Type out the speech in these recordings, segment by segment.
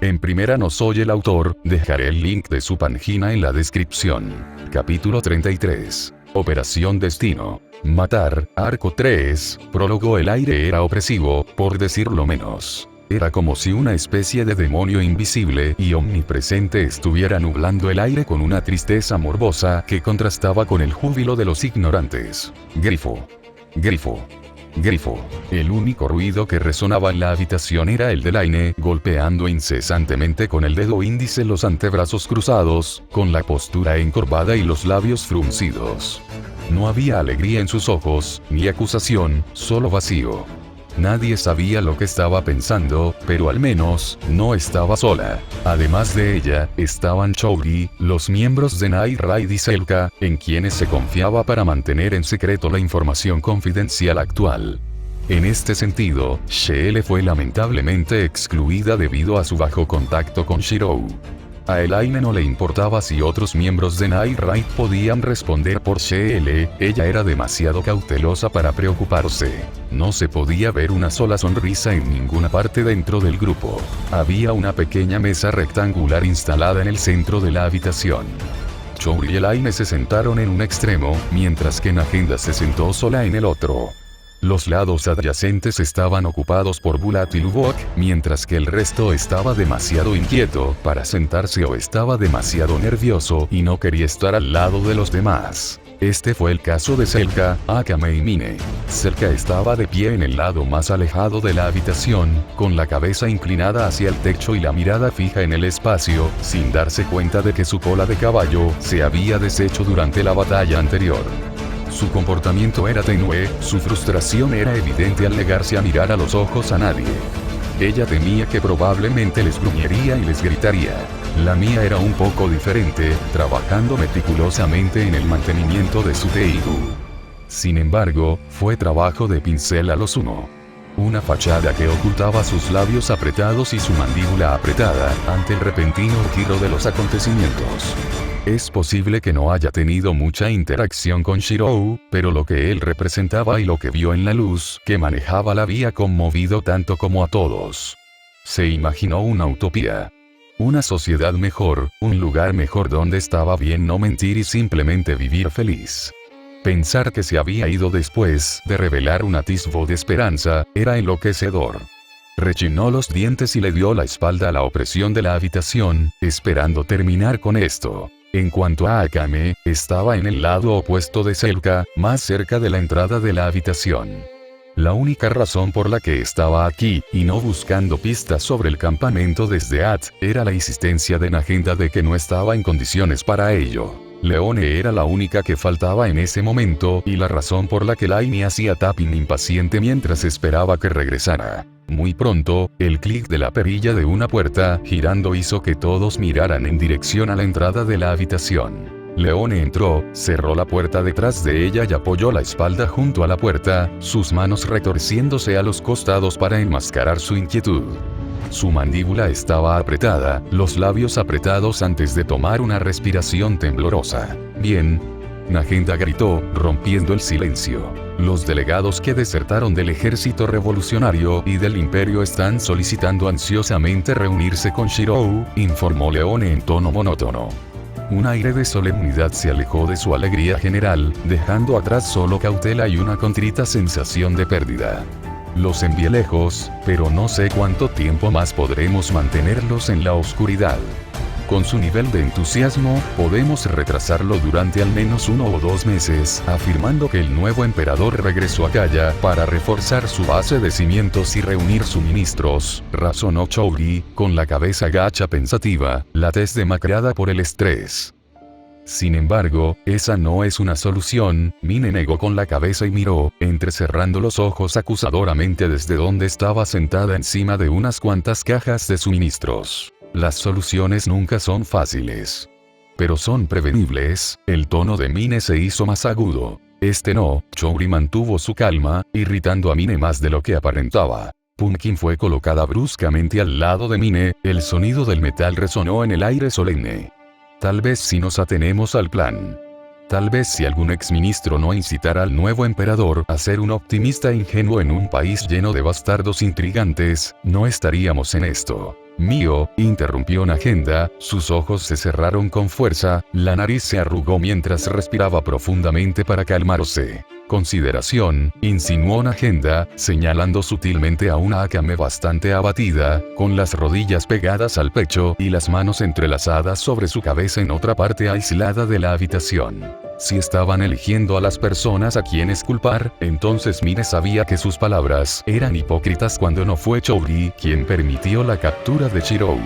En primera no soy el autor, dejaré el link de su página en la descripción. Capítulo 33. Operación Destino. Matar, Arco 3, prólogo. El aire era opresivo, por decirlo menos. Era como si una especie de demonio invisible y omnipresente estuviera nublando el aire con una tristeza morbosa que contrastaba con el júbilo de los ignorantes. Grifo. Grifo. Grifo. El único ruido que resonaba en la habitación era el de Laine golpeando incesantemente con el dedo índice los antebrazos cruzados, con la postura encorvada y los labios fruncidos. No había alegría en sus ojos, ni acusación, solo vacío. Nadie sabía lo que estaba pensando, pero al menos, no estaba sola. Además de ella, estaban Chouri, los miembros de Night Raid y Selka, en quienes se confiaba para mantener en secreto la información confidencial actual. En este sentido, Sheele fue lamentablemente excluida debido a su bajo contacto con Shirou. A Elaine no le importaba si otros miembros de Night Raid podían responder por Sheele, ella era demasiado cautelosa para preocuparse. No se podía ver una sola sonrisa en ninguna parte dentro del grupo. Había una pequeña mesa rectangular instalada en el centro de la habitación. Chouri y Elaine se sentaron en un extremo, mientras que Nagenda se sentó sola en el otro. Los lados adyacentes estaban ocupados por Bulat y Lubok, mientras que el resto estaba demasiado inquieto para sentarse o estaba demasiado nervioso y no quería estar al lado de los demás. Este fue el caso de Selka, Akame y Mine. Selka estaba de pie en el lado más alejado de la habitación, con la cabeza inclinada hacia el techo y la mirada fija en el espacio, sin darse cuenta de que su cola de caballo se había deshecho durante la batalla anterior. Su comportamiento era tenue, su frustración era evidente al negarse a mirar a los ojos a nadie. Ella temía que probablemente les gruñiría y les gritaría. La mía era un poco diferente, trabajando meticulosamente en el mantenimiento de su Teigu. Sin embargo, fue trabajo de pincel a lo sumo. Una fachada que ocultaba sus labios apretados y su mandíbula apretada, ante el repentino giro de los acontecimientos. Es posible que no haya tenido mucha interacción con Shirou, pero lo que él representaba y lo que vio en la luz que manejaba la había conmovido tanto como a todos. Se imaginó una utopía. Una sociedad mejor, un lugar mejor donde estaba bien no mentir y simplemente vivir feliz. Pensar que se había ido después de revelar un atisbo de esperanza, era enloquecedor. Rechinó los dientes y le dio la espalda a la opresión de la habitación, esperando terminar con esto. En cuanto a Akame, estaba en el lado opuesto de Selka, más cerca de la entrada de la habitación. La única razón por la que estaba aquí, y no buscando pistas sobre el campamento desde At, era la insistencia de Nagenda de que no estaba en condiciones para ello. Leone era la única que faltaba en ese momento, y la razón por la que Laine hacía tapping impaciente mientras esperaba que regresara. Muy pronto, el clic de la perilla de una puerta girando hizo que todos miraran en dirección a la entrada de la habitación. Leone entró, cerró la puerta detrás de ella y apoyó la espalda junto a la puerta, sus manos retorciéndose a los costados para enmascarar su inquietud. Su mandíbula estaba apretada, los labios apretados antes de tomar una respiración temblorosa. Bien. Nagenda gritó, rompiendo el silencio. Los delegados que desertaron del ejército revolucionario y del imperio están solicitando ansiosamente reunirse con Shirou, informó Leone en tono monótono. Un aire de solemnidad se alejó de su alegría general, dejando atrás solo cautela y una contrita sensación de pérdida. Los envié lejos, pero no sé cuánto tiempo más podremos mantenerlos en la oscuridad. Con su nivel de entusiasmo, podemos retrasarlo durante al menos 1 o 2 meses, afirmando que el nuevo emperador regresó a Kaya para reforzar su base de cimientos y reunir suministros, razonó Chouri, con la cabeza gacha pensativa, la tez demacrada por el estrés. Sin embargo, esa no es una solución, Mine negó con la cabeza y miró, entrecerrando los ojos acusadoramente desde donde estaba sentada encima de unas cuantas cajas de suministros. Las soluciones nunca son fáciles. Pero son prevenibles. El tono de Mine se hizo más agudo. No, Chouri mantuvo su calma, irritando a Mine más de lo que aparentaba. Pumpkin fue colocada bruscamente al lado de Mine, el sonido del metal resonó en el aire solemne. Tal vez si nos atenemos al plan. Tal vez si algún exministro no incitara al nuevo emperador a ser un optimista ingenuo en un país lleno de bastardos intrigantes, no estaríamos en esto. Mío, interrumpió Nagenda, sus ojos se cerraron con fuerza, la nariz se arrugó mientras respiraba profundamente para calmarse. Consideración, insinuó Nagenda, señalando sutilmente a una Akame bastante abatida, con las rodillas pegadas al pecho y las manos entrelazadas sobre su cabeza en otra parte aislada de la habitación. Si estaban eligiendo a las personas a quienes culpar, entonces Mine sabía que sus palabras eran hipócritas cuando no fue Chouri quien permitió la captura de Shirou.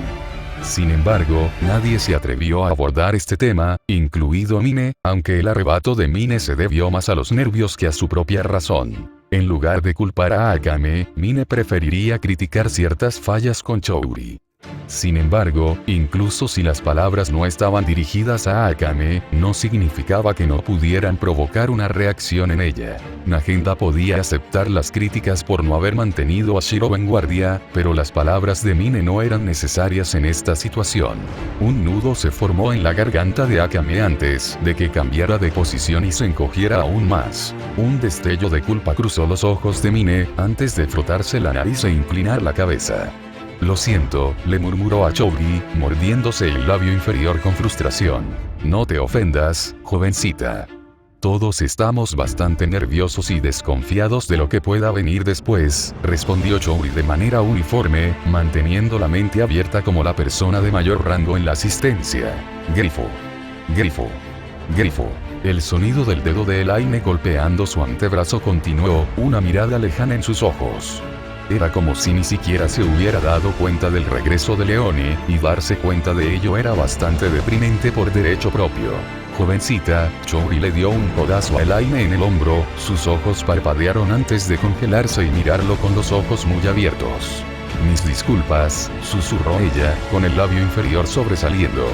Sin embargo, nadie se atrevió a abordar este tema, incluido Mine, aunque el arrebato de Mine se debió más a los nervios que a su propia razón. En lugar de culpar a Akame, Mine preferiría criticar ciertas fallas con Chouri. Sin embargo, incluso si las palabras no estaban dirigidas a Akame, no significaba que no pudieran provocar una reacción en ella. Nagenda podía aceptar las críticas por no haber mantenido a Shirou en guardia, pero las palabras de Mine no eran necesarias en esta situación. Un nudo se formó en la garganta de Akame antes de que cambiara de posición y se encogiera aún más. Un destello de culpa cruzó los ojos de Mine antes de frotarse la nariz e inclinar la cabeza. Lo siento, le murmuró a Chouri, mordiéndose el labio inferior con frustración. No te ofendas, jovencita. Todos estamos bastante nerviosos y desconfiados de lo que pueda venir después, respondió Chouri de manera uniforme, manteniendo la mente abierta como la persona de mayor rango en la asistencia. Grifo. Grifo. Grifo. El sonido del dedo de Elaine golpeando su antebrazo continuó, una mirada lejana en sus ojos. Era como si ni siquiera se hubiera dado cuenta del regreso de Leone, y darse cuenta de ello era bastante deprimente por derecho propio. Jovencita, Chouri le dio un codazo a Elaine en el hombro, sus ojos parpadearon antes de congelarse y mirarlo con los ojos muy abiertos. Mis disculpas, susurró ella, con el labio inferior sobresaliendo.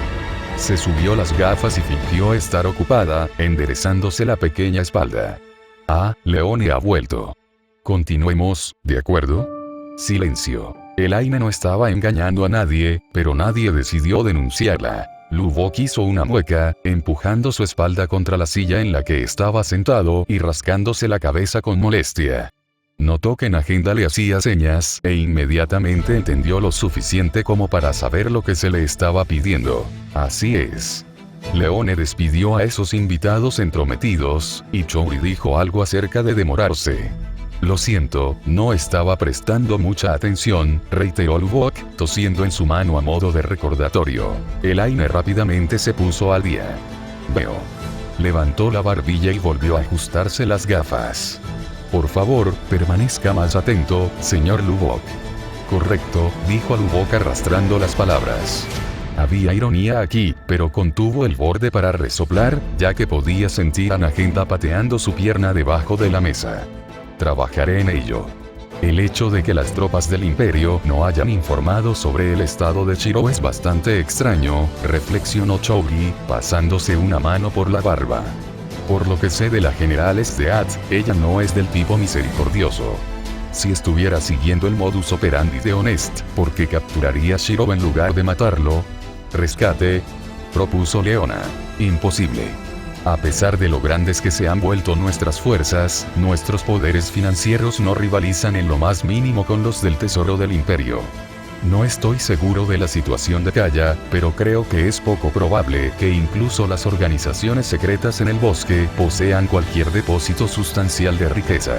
Se subió las gafas y fingió estar ocupada, enderezándose la pequeña espalda. Ah, Leone ha vuelto. Continuemos, ¿de acuerdo? Silencio. Elaine no estaba engañando a nadie, pero nadie decidió denunciarla. Lubok hizo una mueca, empujando su espalda contra la silla en la que estaba sentado y rascándose la cabeza con molestia. Notó que Nagenda le hacía señas, e inmediatamente entendió lo suficiente como para saber lo que se le estaba pidiendo. Así es. Leone despidió a esos invitados entrometidos, y Chouri dijo algo acerca de demorarse. Lo siento, no estaba prestando mucha atención, reiteró Lubok, tosiendo en su mano a modo de recordatorio. Elaine rápidamente se puso al día. Veo. Levantó la barbilla y volvió a ajustarse las gafas. Por favor, permanezca más atento, señor Lubok. Correcto, dijo Lubok arrastrando las palabras. Había ironía aquí, pero contuvo el borde para resoplar, ya que podía sentir a Nagenda pateando su pierna debajo de la mesa. Trabajaré en ello. El hecho de que las tropas del Imperio no hayan informado sobre el estado de Shirou es bastante extraño, reflexionó Chouri, pasándose una mano por la barba. Por lo que sé de la general Stead, ella no es del tipo misericordioso. Si estuviera siguiendo el modus operandi de Honest, ¿por qué capturaría a Shirou en lugar de matarlo? Rescate, propuso Leona. Imposible. A pesar de lo grandes que se han vuelto nuestras fuerzas, nuestros poderes financieros no rivalizan en lo más mínimo con los del Tesoro del Imperio. No estoy seguro de la situación de Kaya, pero creo que es poco probable que incluso las organizaciones secretas en el bosque posean cualquier depósito sustancial de riqueza.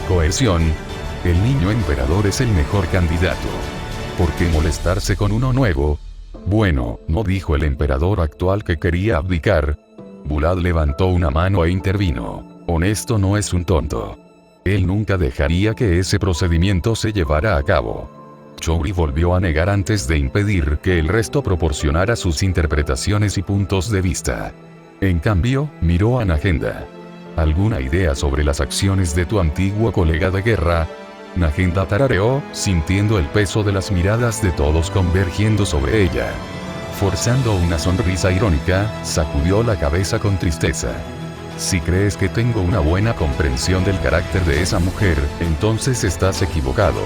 Coerción. El niño emperador es el mejor candidato. ¿Por qué molestarse con uno nuevo? Bueno, ¿no dijo el emperador actual que quería abdicar? Bulad levantó una mano e intervino. Honesto no es un tonto. Él nunca dejaría que ese procedimiento se llevara a cabo. Chouri volvió a negar antes de impedir que el resto proporcionara sus interpretaciones y puntos de vista. En cambio, miró a Nagenda. ¿Alguna idea sobre las acciones de tu antiguo colega de guerra? Nagenda tarareó, sintiendo el peso de las miradas de todos convergiendo sobre ella. Forzando una sonrisa irónica, sacudió la cabeza con tristeza. Si crees que tengo una buena comprensión del carácter de esa mujer, entonces estás equivocado.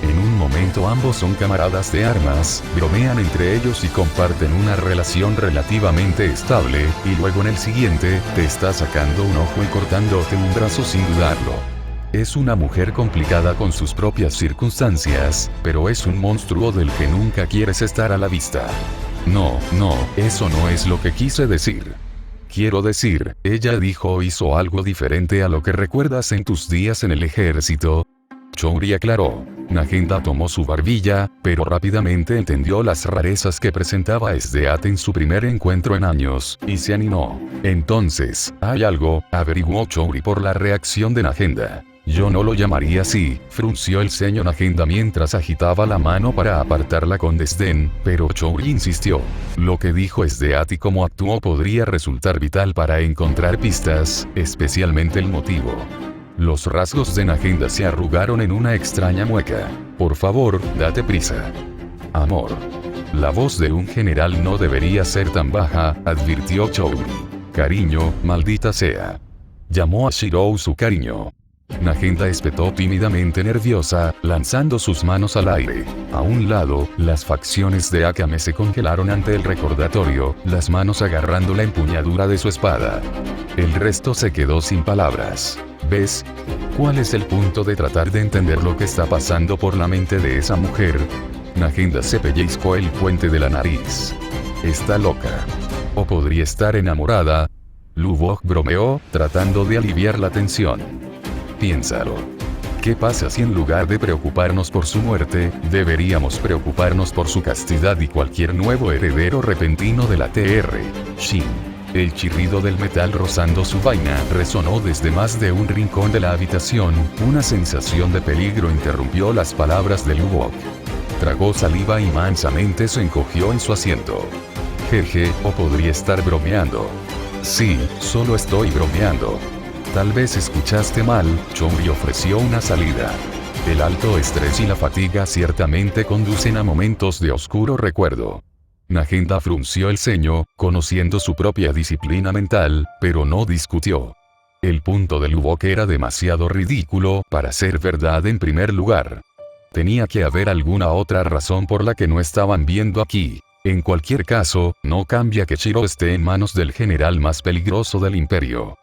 En un momento ambos son camaradas de armas, bromean entre ellos y comparten una relación relativamente estable, y luego en el siguiente, te está sacando un ojo y cortándote un brazo sin dudarlo. Es una mujer complicada con sus propias circunstancias, pero es un monstruo del que nunca quieres estar a la vista. No, eso no es lo que quise decir. Quiero decir, ella dijo o hizo algo diferente a lo que recuerdas en tus días en el ejército. Chouri aclaró. Nagenda tomó su barbilla, pero rápidamente entendió las rarezas que presentaba Esdeat en su primer encuentro en años, y se animó. Entonces, hay algo, averiguó Chouri por la reacción de Nagenda. Yo no lo llamaría así, frunció el ceño Nagenda mientras agitaba la mano para apartarla con desdén, pero Chouri insistió. Lo que dijo Esdeat y cómo actuó podría resultar vital para encontrar pistas, especialmente el motivo. Los rasgos de Nagenda se arrugaron en una extraña mueca. Por favor, date prisa. Amor. La voz de un general no debería ser tan baja, advirtió Chouri. Cariño, maldita sea. Llamó a Shirou su cariño. Nagenda espetó tímidamente nerviosa, lanzando sus manos al aire. A un lado, las facciones de Akame se congelaron ante el recordatorio, las manos agarrando la empuñadura de su espada. El resto se quedó sin palabras. ¿Ves? ¿Cuál es el punto de tratar de entender lo que está pasando por la mente de esa mujer? Nagenda se pellizcó el puente de la nariz. Está loca. O podría estar enamorada. Lubok bromeó, tratando de aliviar la tensión. Piénsalo. ¿Qué pasa si en lugar de preocuparnos por su muerte, deberíamos preocuparnos por su castidad y cualquier nuevo heredero repentino de la TR? Shin. El chirrido del metal rozando su vaina resonó desde más de un rincón de la habitación, una sensación de peligro interrumpió las palabras de Lubok. Tragó saliva y mansamente se encogió en su asiento. Jeje, o podría estar bromeando. Sí, solo estoy bromeando. Tal vez escuchaste mal, Chouri ofreció una salida. El alto estrés y la fatiga ciertamente conducen a momentos de oscuro recuerdo. Nagenda frunció el ceño, conociendo su propia disciplina mental, pero no discutió. El punto de Lubok era demasiado ridículo para ser verdad en primer lugar. Tenía que haber alguna otra razón por la que no estaban viendo aquí. En cualquier caso, no cambia que Shiro esté en manos del general más peligroso del imperio.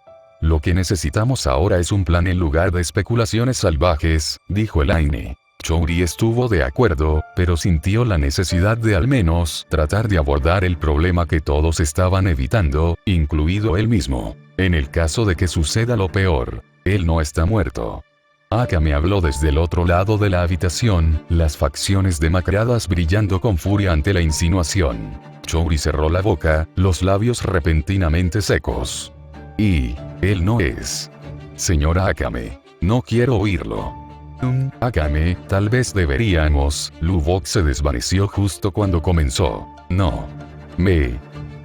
Lo que necesitamos ahora es un plan en lugar de especulaciones salvajes, dijo Elaine. Chouri estuvo de acuerdo, pero sintió la necesidad de al menos tratar de abordar el problema que todos estaban evitando, incluido él mismo. En el caso de que suceda lo peor, él no está muerto. Akame habló desde el otro lado de la habitación, las facciones demacradas brillando con furia ante la insinuación. Chouri cerró la boca, los labios repentinamente secos. Y él no es. Señora Akame, no quiero oírlo. Akame, tal vez deberíamos. Lubok se desvaneció justo cuando comenzó. No. Me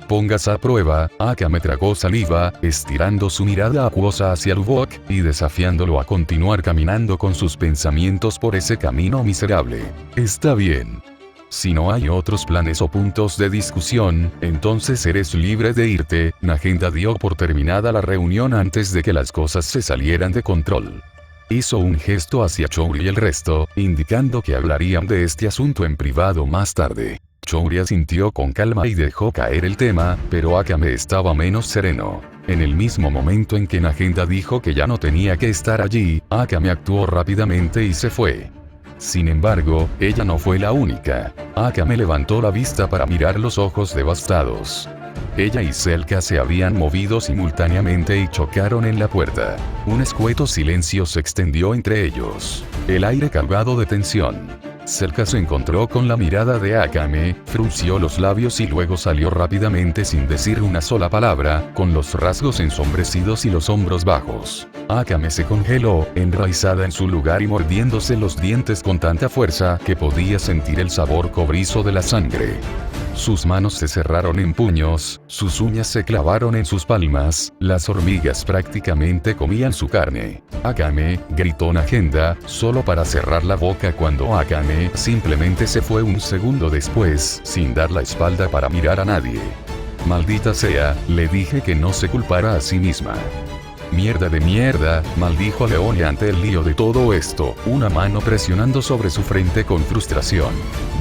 pongas a prueba. Akame tragó saliva, estirando su mirada acuosa hacia Lubok, y desafiándolo a continuar caminando con sus pensamientos por ese camino miserable. Está bien. Si no hay otros planes o puntos de discusión, entonces eres libre de irte. Nagenda dio por terminada la reunión antes de que las cosas se salieran de control. Hizo un gesto hacia Chouri y el resto, indicando que hablarían de este asunto en privado más tarde. Chouri asintió con calma y dejó caer el tema, pero Akame estaba menos sereno. En el mismo momento en que Nagenda dijo que ya no tenía que estar allí, Akame actuó rápidamente y se fue. Sin embargo, ella no fue la única. Akame levantó la vista para mirar los ojos devastados. Ella y Selka se habían movido simultáneamente y chocaron en la puerta. Un escueto silencio se extendió entre ellos. El aire cargado de tensión. Selka se encontró con la mirada de Akame, frunció los labios y luego salió rápidamente sin decir una sola palabra, con los rasgos ensombrecidos y los hombros bajos. Akame se congeló, enraizada en su lugar y mordiéndose los dientes con tanta fuerza que podía sentir el sabor cobrizo de la sangre. Sus manos se cerraron en puños, sus uñas se clavaron en sus palmas, las hormigas prácticamente comían su carne. Akame, gritó Nagenda, solo para cerrar la boca cuando Akame simplemente se fue un segundo después, sin dar la espalda para mirar a nadie. Maldita sea, le dije que no se culpara a sí misma. Mierda de mierda, maldijo Leone ante el lío de todo esto, una mano presionando sobre su frente con frustración.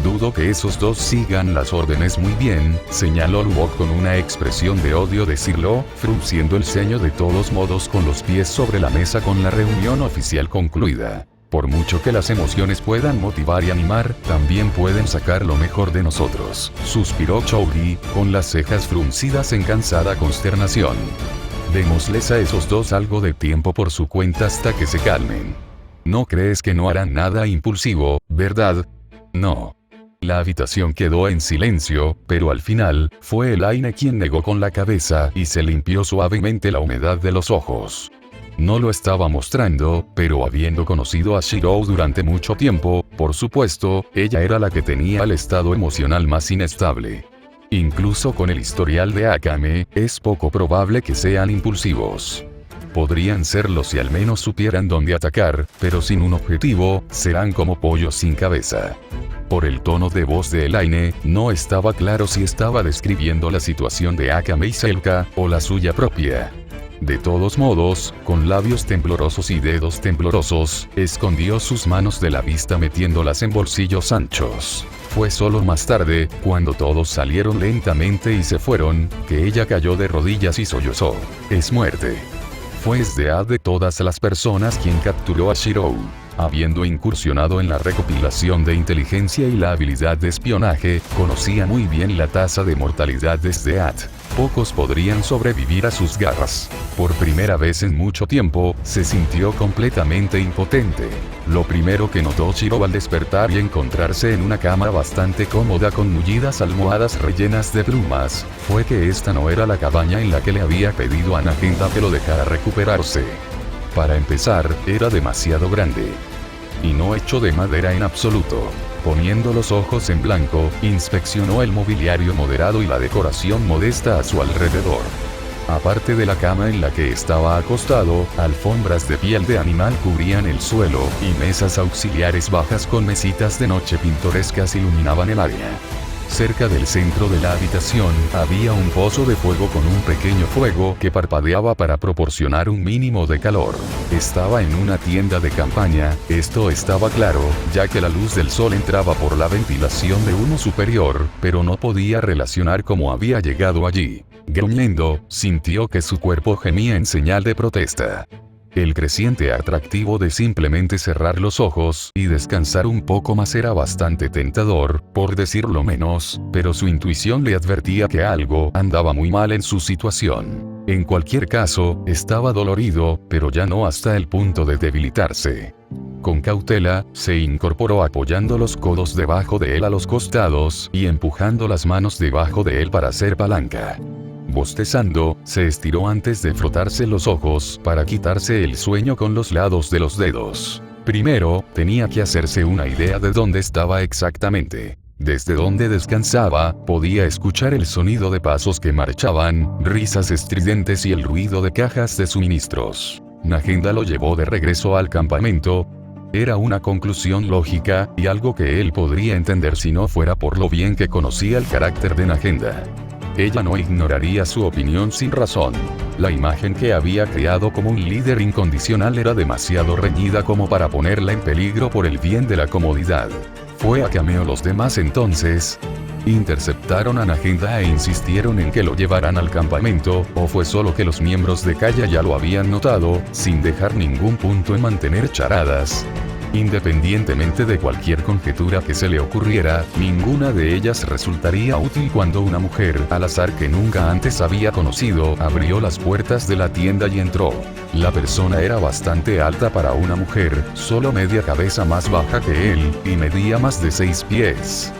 Dudo que esos dos sigan las órdenes muy bien, señaló Lubbock con una expresión de odio decirlo, frunciendo el ceño de todos modos con los pies sobre la mesa con la reunión oficial concluida. Por mucho que las emociones puedan motivar y animar, también pueden sacar lo mejor de nosotros, suspiró Chowdhury, con las cejas fruncidas en cansada consternación. Démosles a esos dos algo de tiempo por su cuenta hasta que se calmen. ¿No crees que no harán nada impulsivo, verdad? No. La habitación quedó en silencio, pero al final, fue Elaine quien negó con la cabeza y se limpió suavemente la humedad de los ojos. No lo estaba mostrando, pero habiendo conocido a Shiro durante mucho tiempo, por supuesto, ella era la que tenía el estado emocional más inestable. Incluso con el historial de Akame, es poco probable que sean impulsivos. Podrían serlo si al menos supieran dónde atacar, pero sin un objetivo, serán como pollos sin cabeza. Por el tono de voz de Elaine, no estaba claro si estaba describiendo la situación de Akame y Selka, o la suya propia. De todos modos, con labios temblorosos y dedos temblorosos, escondió sus manos de la vista metiéndolas en bolsillos anchos. Fue solo más tarde, cuando todos salieron lentamente y se fueron, que ella cayó de rodillas y sollozó. Es muerte. Fue de todas las personas quien capturó a Shiro. Habiendo incursionado en la recopilación de inteligencia y la habilidad de espionaje, conocía muy bien la tasa de mortalidad de Sdead. Pocos podrían sobrevivir a sus garras. Por primera vez en mucho tiempo, se sintió completamente impotente. Lo primero que notó Shiro al despertar y encontrarse en una cama bastante cómoda con mullidas almohadas rellenas de plumas, fue que esta no era la cabaña en la que le había pedido a Nagenda que lo dejara recuperarse. Para empezar, era demasiado grande. Y no hecho de madera en absoluto. Poniendo los ojos en blanco, inspeccionó el mobiliario moderado y la decoración modesta a su alrededor. Aparte de la cama en la que estaba acostado, alfombras de piel de animal cubrían el suelo, y mesas auxiliares bajas con mesitas de noche pintorescas iluminaban el área. Cerca del centro de la habitación, había un pozo de fuego con un pequeño fuego que parpadeaba para proporcionar un mínimo de calor. Estaba en una tienda de campaña, esto estaba claro, ya que la luz del sol entraba por la ventilación de uno superior, pero no podía relacionar cómo había llegado allí. Gruñendo, sintió que su cuerpo gemía en señal de protesta. El creciente atractivo de simplemente cerrar los ojos y descansar un poco más era bastante tentador, por decirlo menos, pero su intuición le advertía que algo andaba muy mal en su situación. En cualquier caso, estaba dolorido, pero ya no hasta el punto de debilitarse. Con cautela, se incorporó apoyando los codos debajo de él a los costados y empujando las manos debajo de él para hacer palanca. Bostezando, se estiró antes de frotarse los ojos para quitarse el sueño con los lados de los dedos. Primero, tenía que hacerse una idea de dónde estaba exactamente. Desde donde descansaba, podía escuchar el sonido de pasos que marchaban, risas estridentes y el ruido de cajas de suministros. Nagenda lo llevó de regreso al campamento. Era una conclusión lógica, y algo que él podría entender si no fuera por lo bien que conocía el carácter de Nagenda. Ella no ignoraría su opinión sin razón. La imagen que había creado como un líder incondicional era demasiado reñida como para ponerla en peligro por el bien de la comodidad. ¿Fue Akame o los demás entonces? Interceptaron a Nagenda e insistieron en que lo llevaran al campamento, o fue solo que los miembros de Kaya ya lo habían notado, sin dejar ningún punto en mantener charadas. Independientemente de cualquier conjetura que se le ocurriera, ninguna de ellas resultaría útil cuando una mujer, al azar que nunca antes había conocido, abrió las puertas de la tienda y entró. La persona era bastante alta para una mujer, solo media cabeza más baja que él, y medía más de 6 pies.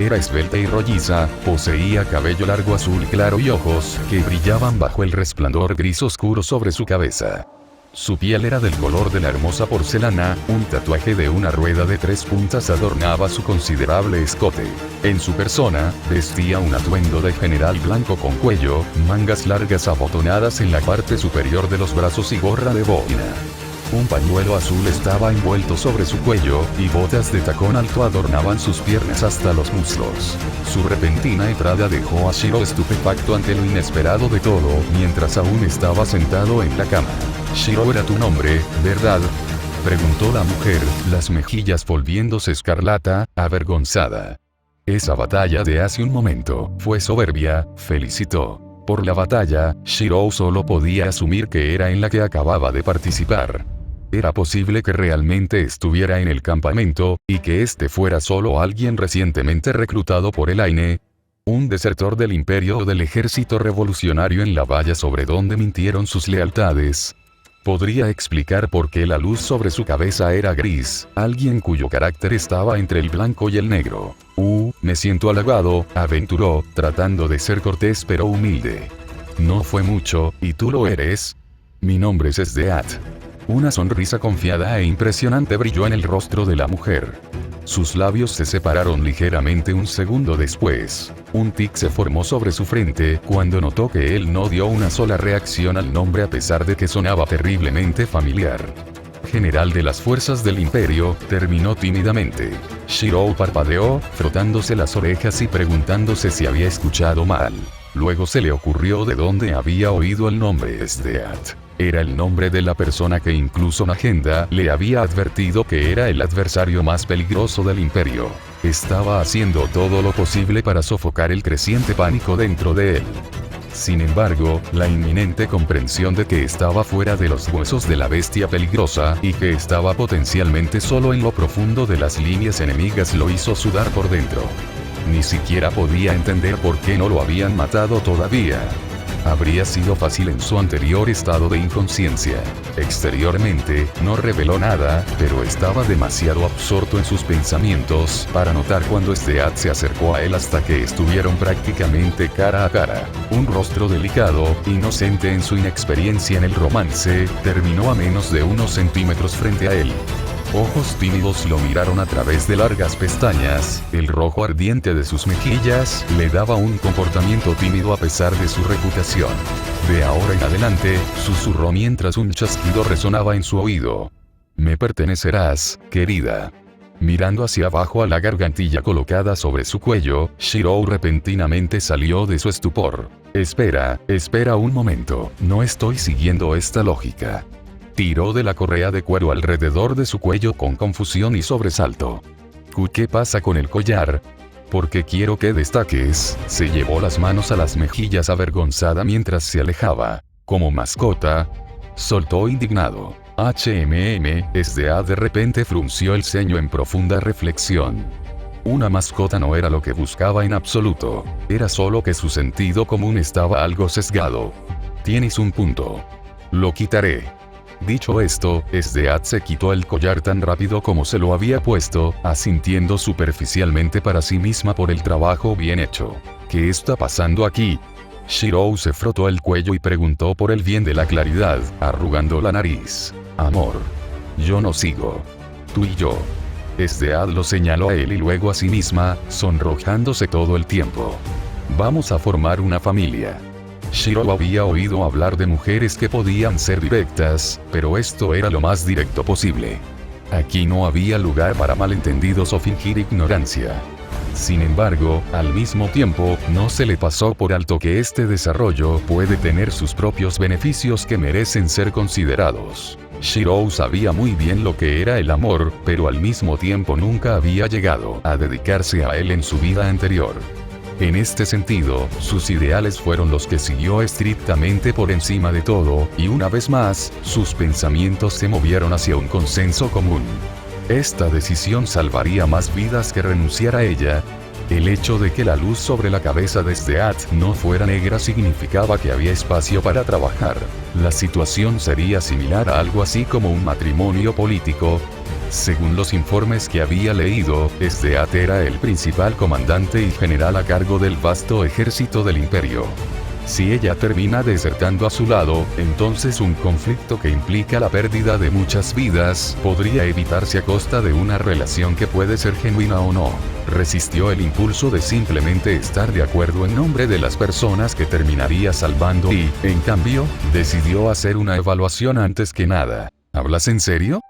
Era esbelta y rolliza, poseía cabello largo azul claro y ojos que brillaban bajo el resplandor gris oscuro sobre su cabeza. Su piel era del color de la hermosa porcelana, un tatuaje de una rueda de 3 puntas adornaba su considerable escote. En su persona, vestía un atuendo de general blanco con cuello, mangas largas abotonadas en la parte superior de los brazos y gorra de boina. Un pañuelo azul estaba envuelto sobre su cuello, y botas de tacón alto adornaban sus piernas hasta los muslos. Su repentina entrada dejó a Shiro estupefacto ante lo inesperado de todo, mientras aún estaba sentado en la cama. Shiro era tu nombre, ¿verdad? Preguntó la mujer, las mejillas volviéndose escarlata, avergonzada. Esa batalla de hace un momento fue soberbia, felicitó. Por la batalla, Shiro solo podía asumir que era en la que acababa de participar. Era posible que realmente estuviera en el campamento, y que este fuera solo alguien recientemente reclutado por el Aine. Un desertor del imperio o del ejército revolucionario en la valla sobre donde mintieron sus lealtades. Podría explicar por qué la luz sobre su cabeza era gris, alguien cuyo carácter estaba entre el blanco y el negro. Me siento halagado, aventuró, tratando de ser cortés pero humilde. No fue mucho, ¿y tú lo eres? Mi nombre es Esdeat. Una sonrisa confiada e impresionante brilló en el rostro de la mujer. Sus labios se separaron ligeramente un segundo después. Un tic se formó sobre su frente cuando notó que él no dio una sola reacción al nombre a pesar de que sonaba terriblemente familiar. General de las fuerzas del imperio, terminó tímidamente. Shiro parpadeó, frotándose las orejas y preguntándose si había escuchado mal. Luego se le ocurrió de dónde había oído el nombre Esdeat. Era el nombre de la persona que incluso Nagenda le había advertido que era el adversario más peligroso del imperio. Estaba haciendo todo lo posible para sofocar el creciente pánico dentro de él. Sin embargo, la inminente comprensión de que estaba fuera de los huesos de la bestia peligrosa y que estaba potencialmente solo en lo profundo de las líneas enemigas lo hizo sudar por dentro. Ni siquiera podía entender por qué no lo habían matado todavía. Habría sido fácil en su anterior estado de inconsciencia. Exteriormente, no reveló nada, pero estaba demasiado absorto en sus pensamientos para notar cuando Esdeat se acercó a él hasta que estuvieron prácticamente cara a cara. Un rostro delicado, inocente en su inexperiencia en el romance, terminó a menos de unos centímetros frente a él. Ojos tímidos lo miraron a través de largas pestañas, el rojo ardiente de sus mejillas le daba un comportamiento tímido a pesar de su reputación. De ahora en adelante, susurró mientras un chasquido resonaba en su oído. Me pertenecerás, querida. Mirando hacia abajo a la gargantilla colocada sobre su cuello, Shiro repentinamente salió de su estupor. Espera un momento, no estoy siguiendo esta lógica. Tiró de la correa de cuero alrededor de su cuello con confusión y sobresalto. ¿Qué pasa con el collar? Porque quiero que destaques, se llevó las manos a las mejillas avergonzada mientras se alejaba. Como mascota, soltó indignado. Esdeat de repente frunció el ceño en profunda reflexión. Una mascota no era lo que buscaba en absoluto. Era solo que su sentido común estaba algo sesgado. Tienes un punto. Lo quitaré. Dicho esto, Esdeat se quitó el collar tan rápido como se lo había puesto, asintiendo superficialmente para sí misma por el trabajo bien hecho. ¿Qué está pasando aquí? Shiro se frotó el cuello y preguntó por el bien de la claridad, arrugando la nariz. Amor. Yo no sigo. Tú y yo. Esdeat lo señaló a él y luego a sí misma, sonrojándose todo el tiempo. Vamos a formar una familia. Shiro había oído hablar de mujeres que podían ser directas, pero esto era lo más directo posible. Aquí no había lugar para malentendidos o fingir ignorancia. Sin embargo, al mismo tiempo, no se le pasó por alto que este desarrollo puede tener sus propios beneficios que merecen ser considerados. Shiro sabía muy bien lo que era el amor, pero al mismo tiempo nunca había llegado a dedicarse a él en su vida anterior. En este sentido, sus ideales fueron los que siguió estrictamente por encima de todo, y una vez más, sus pensamientos se movieron hacia un consenso común. Esta decisión salvaría más vidas que renunciar a ella. El hecho de que la luz sobre la cabeza de Esdeat no fuera negra significaba que había espacio para trabajar. La situación sería similar a algo así como un matrimonio político. Según los informes que había leído, Esdeat era el principal comandante y general a cargo del vasto ejército del imperio. Si ella termina desertando a su lado, entonces un conflicto que implica la pérdida de muchas vidas podría evitarse a costa de una relación que puede ser genuina o no. Resistió el impulso de simplemente estar de acuerdo en nombre de las personas que terminaría salvando y, en cambio, decidió hacer una evaluación antes que nada. ¿Hablas en serio?,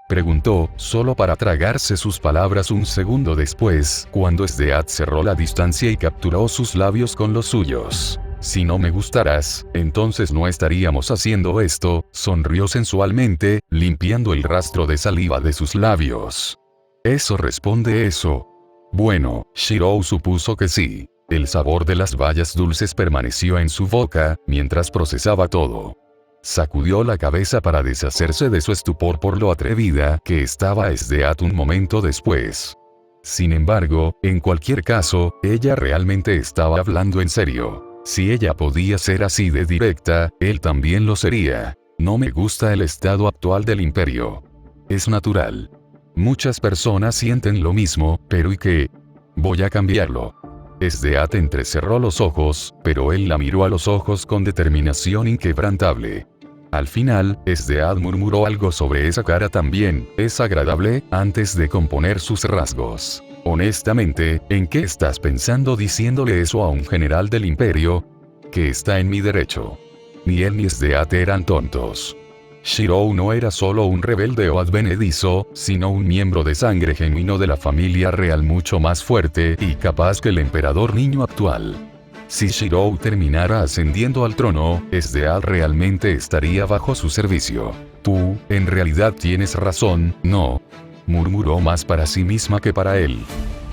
preguntó, solo para tragarse sus palabras un segundo después, cuando Esdeat cerró la distancia y capturó sus labios con los suyos. Si no me gustaras, entonces no estaríamos haciendo esto, sonrió sensualmente, limpiando el rastro de saliva de sus labios. ¿Eso responde eso? Bueno, Shirou supuso que sí. El sabor de las bayas dulces permaneció en su boca, mientras procesaba todo. Sacudió la cabeza para deshacerse de su estupor por lo atrevida que estaba Esdeat un momento después. Sin embargo, en cualquier caso, ella realmente estaba hablando en serio. Si ella podía ser así de directa, él también lo sería. No me gusta el estado actual del imperio. Es natural. Muchas personas sienten lo mismo, pero ¿y qué? Voy a cambiarlo. Esdeat entrecerró los ojos, pero él la miró a los ojos con determinación inquebrantable. Al final, Esdeat murmuró algo sobre esa cara también, es agradable, antes de componer sus rasgos. Honestamente, ¿en qué estás pensando diciéndole eso a un general del imperio? Que está en mi derecho. Ni él ni Esdeat eran tontos. Shirou no era solo un rebelde o advenedizo, sino un miembro de sangre genuino de la familia real mucho más fuerte y capaz que el emperador niño actual. Si Shirou terminara ascendiendo al trono, Esdeat realmente estaría bajo su servicio. Tú, en realidad tienes razón, ¿no? Murmuró más para sí misma que para él.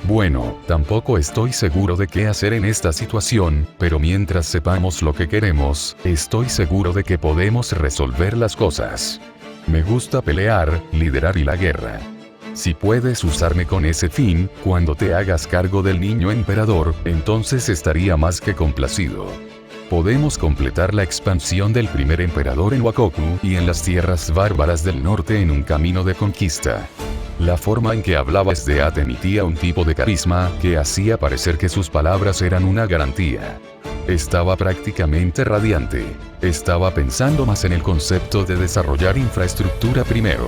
Bueno, tampoco estoy seguro de qué hacer en esta situación, pero mientras sepamos lo que queremos, estoy seguro de que podemos resolver las cosas. Me gusta pelear, liderar y la guerra. Si puedes usarme con ese fin, cuando te hagas cargo del niño emperador, entonces estaría más que complacido. Podemos completar la expansión del primer emperador en Wakoku y en las tierras bárbaras del norte en un camino de conquista. La forma en que hablaba Esdeat emitía un tipo de carisma que hacía parecer que sus palabras eran una garantía. Estaba prácticamente radiante. Estaba pensando más en el concepto de desarrollar infraestructura primero.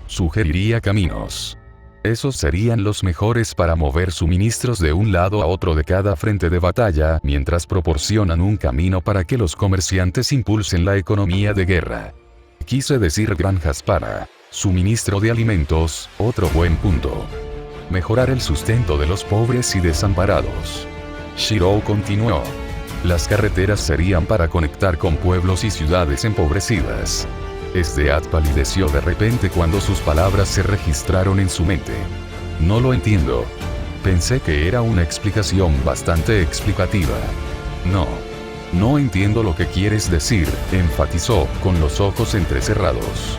Sugeriría caminos. Esos serían los mejores para mover suministros de un lado a otro de cada frente de batalla, mientras proporcionan un camino para que los comerciantes impulsen la economía de guerra. Quise decir granjas para suministro de alimentos, otro buen punto. Mejorar el sustento de los pobres y desamparados. Shirou continuó. Las carreteras serían para conectar con pueblos y ciudades empobrecidas. Esdeat palideció de repente cuando sus palabras se registraron en su mente. No lo entiendo. Pensé que era una explicación bastante explicativa. No entiendo lo que quieres decir, enfatizó, con los ojos entrecerrados.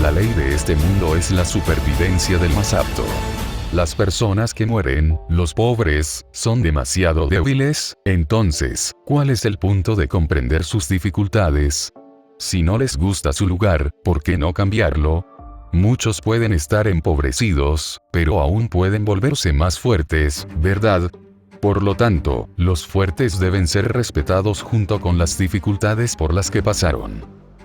La ley de este mundo es la supervivencia del más apto. Las personas que mueren, los pobres, son demasiado débiles, entonces, ¿cuál es el punto de comprender sus dificultades? Si no les gusta su lugar, ¿por qué no cambiarlo? Muchos pueden estar empobrecidos, pero aún pueden volverse más fuertes, ¿verdad? Por lo tanto, los fuertes deben ser respetados junto con las dificultades por las que pasaron.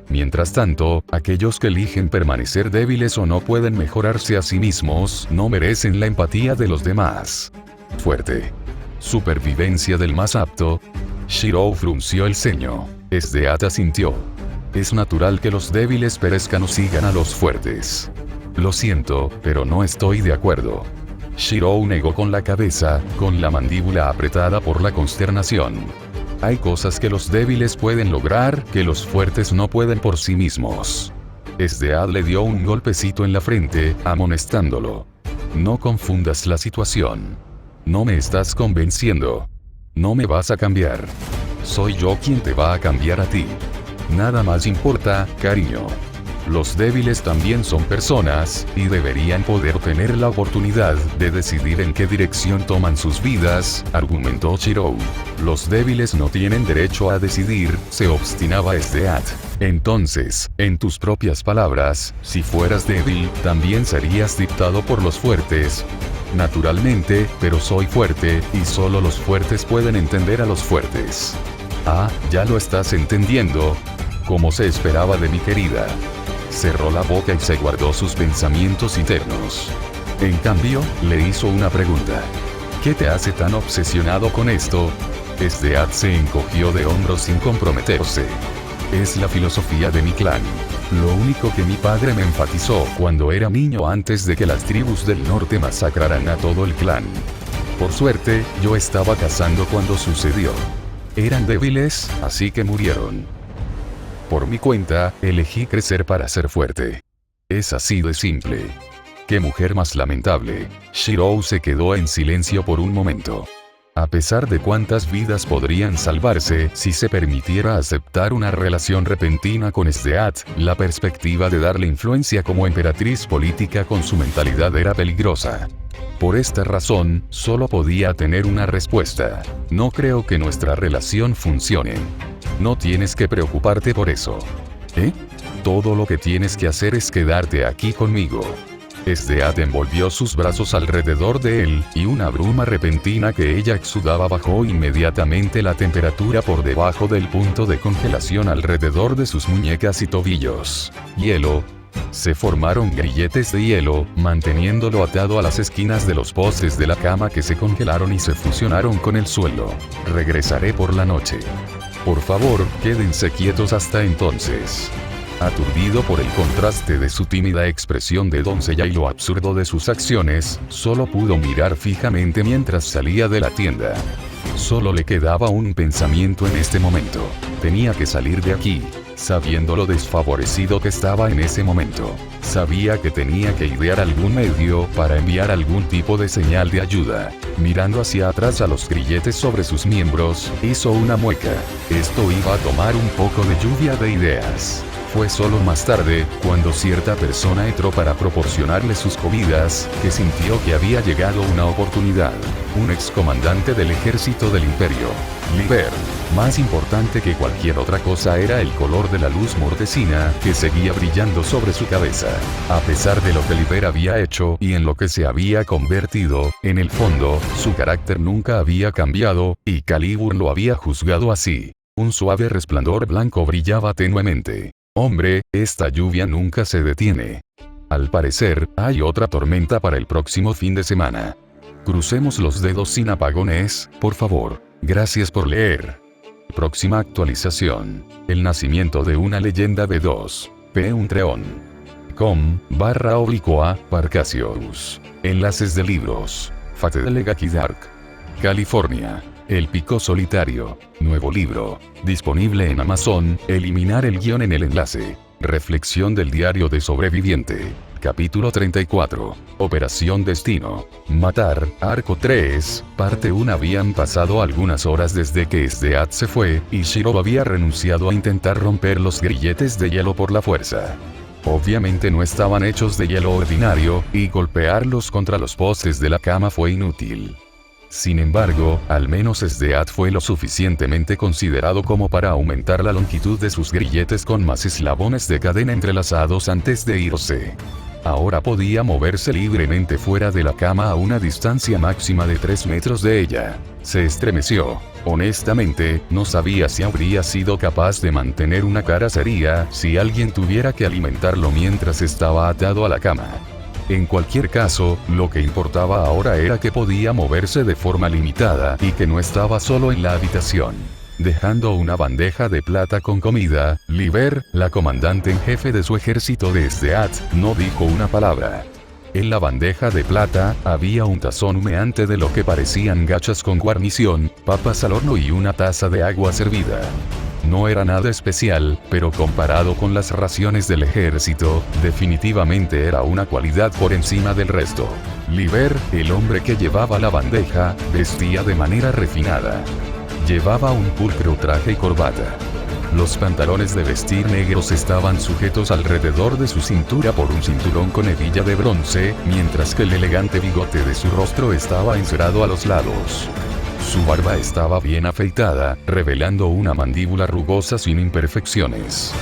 Mientras tanto, aquellos que eligen permanecer débiles o no pueden mejorarse a sí mismos, no merecen la empatía de los demás. Fuerte. Supervivencia del más apto. Shirou frunció el ceño. Esdeat asintió. Es natural que los débiles perezcan o sigan a los fuertes. Lo siento, pero no estoy de acuerdo. Shirou negó con la cabeza, con la mandíbula apretada por la consternación. Hay cosas que los débiles pueden lograr, que los fuertes no pueden por sí mismos. Esdeat le dio un golpecito en la frente, amonestándolo. No confundas la situación. No me estás convenciendo. No me vas a cambiar. Soy yo quien te va a cambiar a ti. Nada más importa, cariño. Los débiles también son personas, y deberían poder tener la oportunidad de decidir en qué dirección toman sus vidas, argumentó Shirou. Los débiles no tienen derecho a decidir, se obstinaba Esdeat. Entonces, en tus propias palabras, si fueras débil, también serías dictado por los fuertes. Naturalmente, pero soy fuerte, y solo los fuertes pueden entender a los fuertes. Ya lo estás entendiendo. Como se esperaba de mi querida. Cerró la boca y se guardó sus pensamientos internos. En cambio, le hizo una pregunta. ¿Qué te hace tan obsesionado con esto? Esdeat se encogió de hombros sin comprometerse. Es la filosofía de mi clan. Lo único que mi padre me enfatizó cuando era niño antes de que las tribus del norte masacraran a todo el clan. Por suerte, yo estaba cazando cuando sucedió. Eran débiles, así que murieron. Por mi cuenta, elegí crecer para ser fuerte. Es así de simple. ¡Qué mujer más lamentable! Shirou se quedó en silencio por un momento. A pesar de cuántas vidas podrían salvarse si se permitiera aceptar una relación repentina con Sdeat, la perspectiva de darle influencia como emperatriz política con su mentalidad era peligrosa. Por esta razón, solo podía tener una respuesta. No creo que nuestra relación funcione. No tienes que preocuparte por eso. ¿Eh? Todo lo que tienes que hacer es quedarte aquí conmigo. Sdeat envolvió sus brazos alrededor de él, y una bruma repentina que ella exudaba bajó inmediatamente la temperatura por debajo del punto de congelación alrededor de sus muñecas y tobillos. Hielo. Se formaron grilletes de hielo, manteniéndolo atado a las esquinas de los postes de la cama que se congelaron y se fusionaron con el suelo. Regresaré por la noche. Por favor, quédense quietos hasta entonces. Aturdido por el contraste de su tímida expresión de doncella y lo absurdo de sus acciones, solo pudo mirar fijamente mientras salía de la tienda. Solo le quedaba un pensamiento en este momento. Tenía que salir de aquí, sabiendo lo desfavorecido que estaba en ese momento. Sabía que tenía que idear algún medio para enviar algún tipo de señal de ayuda. Mirando hacia atrás a los grilletes sobre sus miembros, hizo una mueca. Esto iba a tomar un poco de lluvia de ideas. Fue solo más tarde, cuando cierta persona entró para proporcionarle sus comidas, que sintió que había llegado una oportunidad. Un excomandante del ejército del imperio. Liber. Más importante que cualquier otra cosa era el color de la luz mortecina que seguía brillando sobre su cabeza. A pesar de lo que Liber había hecho y en lo que se había convertido, en el fondo, su carácter nunca había cambiado, y Calibur lo había juzgado así. Un suave resplandor blanco brillaba tenuemente. Hombre, esta lluvia nunca se detiene. Al parecer, hay otra tormenta para el próximo fin de semana. Crucemos los dedos sin apagones, por favor. Gracias por leer. Próxima actualización. El nacimiento de una leyenda B2. P. com// Parcasius. Enlaces de libros. Fate de Legaki Dark. California. El pico solitario. Nuevo libro. Disponible en Amazon. Eliminar el guión en el enlace. Reflexión del diario de sobreviviente. Capítulo 34. Operación Destino. Matar, Arco 3, parte 1. Habían pasado algunas horas desde que Sdeat se fue, y Shirou había renunciado a intentar romper los grilletes de hielo por la fuerza. Obviamente no estaban hechos de hielo ordinario, y golpearlos contra los postes de la cama fue inútil. Sin embargo, al menos Sdeat fue lo suficientemente considerado como para aumentar la longitud de sus grilletes con más eslabones de cadena entrelazados antes de irse. Ahora podía moverse libremente fuera de la cama a una distancia máxima de 3 metros de ella. Se estremeció. Honestamente, no sabía si habría sido capaz de mantener una cara seria si alguien tuviera que alimentarlo mientras estaba atado a la cama. En cualquier caso, lo que importaba ahora era que podía moverse de forma limitada y que no estaba solo en la habitación. Dejando una bandeja de plata con comida, Liber, la comandante en jefe de su ejército de Sdeat, no dijo una palabra. En la bandeja de plata, había un tazón humeante de lo que parecían gachas con guarnición, papas al horno y una taza de agua servida. No era nada especial, pero comparado con las raciones del ejército, definitivamente era una cualidad por encima del resto. Liber, el hombre que llevaba la bandeja, vestía de manera refinada. Llevaba un pulcro traje y corbata. Los pantalones de vestir negros estaban sujetos alrededor de su cintura por un cinturón con hebilla de bronce, mientras que el elegante bigote de su rostro estaba encerado a los lados. Su barba estaba bien afeitada, revelando una mandíbula rugosa sin imperfecciones.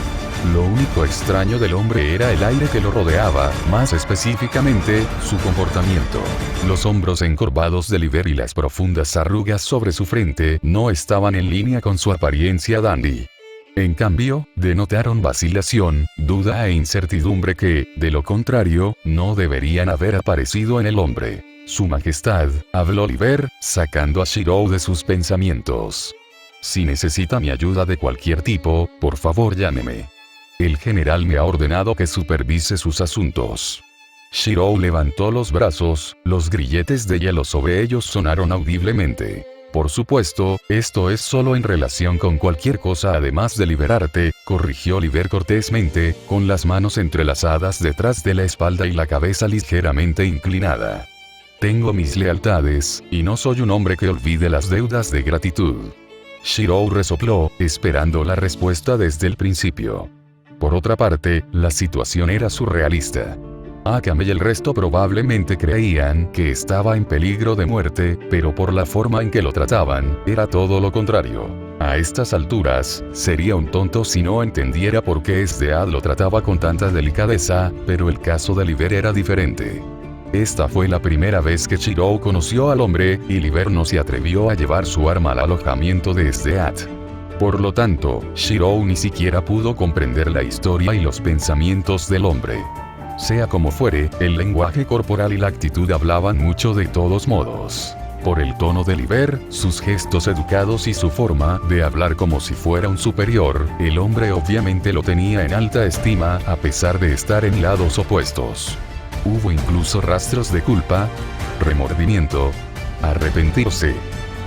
Lo único extraño del hombre era el aire que lo rodeaba, más específicamente, su comportamiento. Los hombros encorvados de Liber y las profundas arrugas sobre su frente no estaban en línea con su apariencia dandy. En cambio, denotaron vacilación, duda e incertidumbre que, de lo contrario, no deberían haber aparecido en el hombre. Su Majestad, habló Liber, sacando a Shirou de sus pensamientos. Si necesita mi ayuda de cualquier tipo, por favor llámeme. El general me ha ordenado que supervise sus asuntos. Shirou levantó los brazos, los grilletes de hielo sobre ellos sonaron audiblemente. Por supuesto, esto es solo en relación con cualquier cosa además de liberarte, corrigió Oliver cortésmente, con las manos entrelazadas detrás de la espalda y la cabeza ligeramente inclinada. Tengo mis lealtades, y no soy un hombre que olvide las deudas de gratitud. Shirou resopló, esperando la respuesta desde el principio. Por otra parte, la situación era surrealista. Akame y el resto probablemente creían que estaba en peligro de muerte, pero por la forma en que lo trataban, era todo lo contrario. A estas alturas, sería un tonto si no entendiera por qué Sdead lo trataba con tanta delicadeza, pero el caso de Liber era diferente. Esta fue la primera vez que Shirou conoció al hombre, y Liber no se atrevió a llevar su arma al alojamiento de Sdead. Por lo tanto, Shirou ni siquiera pudo comprender la historia y los pensamientos del hombre. Sea como fuere, el lenguaje corporal y la actitud hablaban mucho de todos modos. Por el tono de Liber, sus gestos educados y su forma de hablar como si fuera un superior, el hombre obviamente lo tenía en alta estima a pesar de estar en lados opuestos. Hubo incluso rastros de culpa, remordimiento, arrepentirse.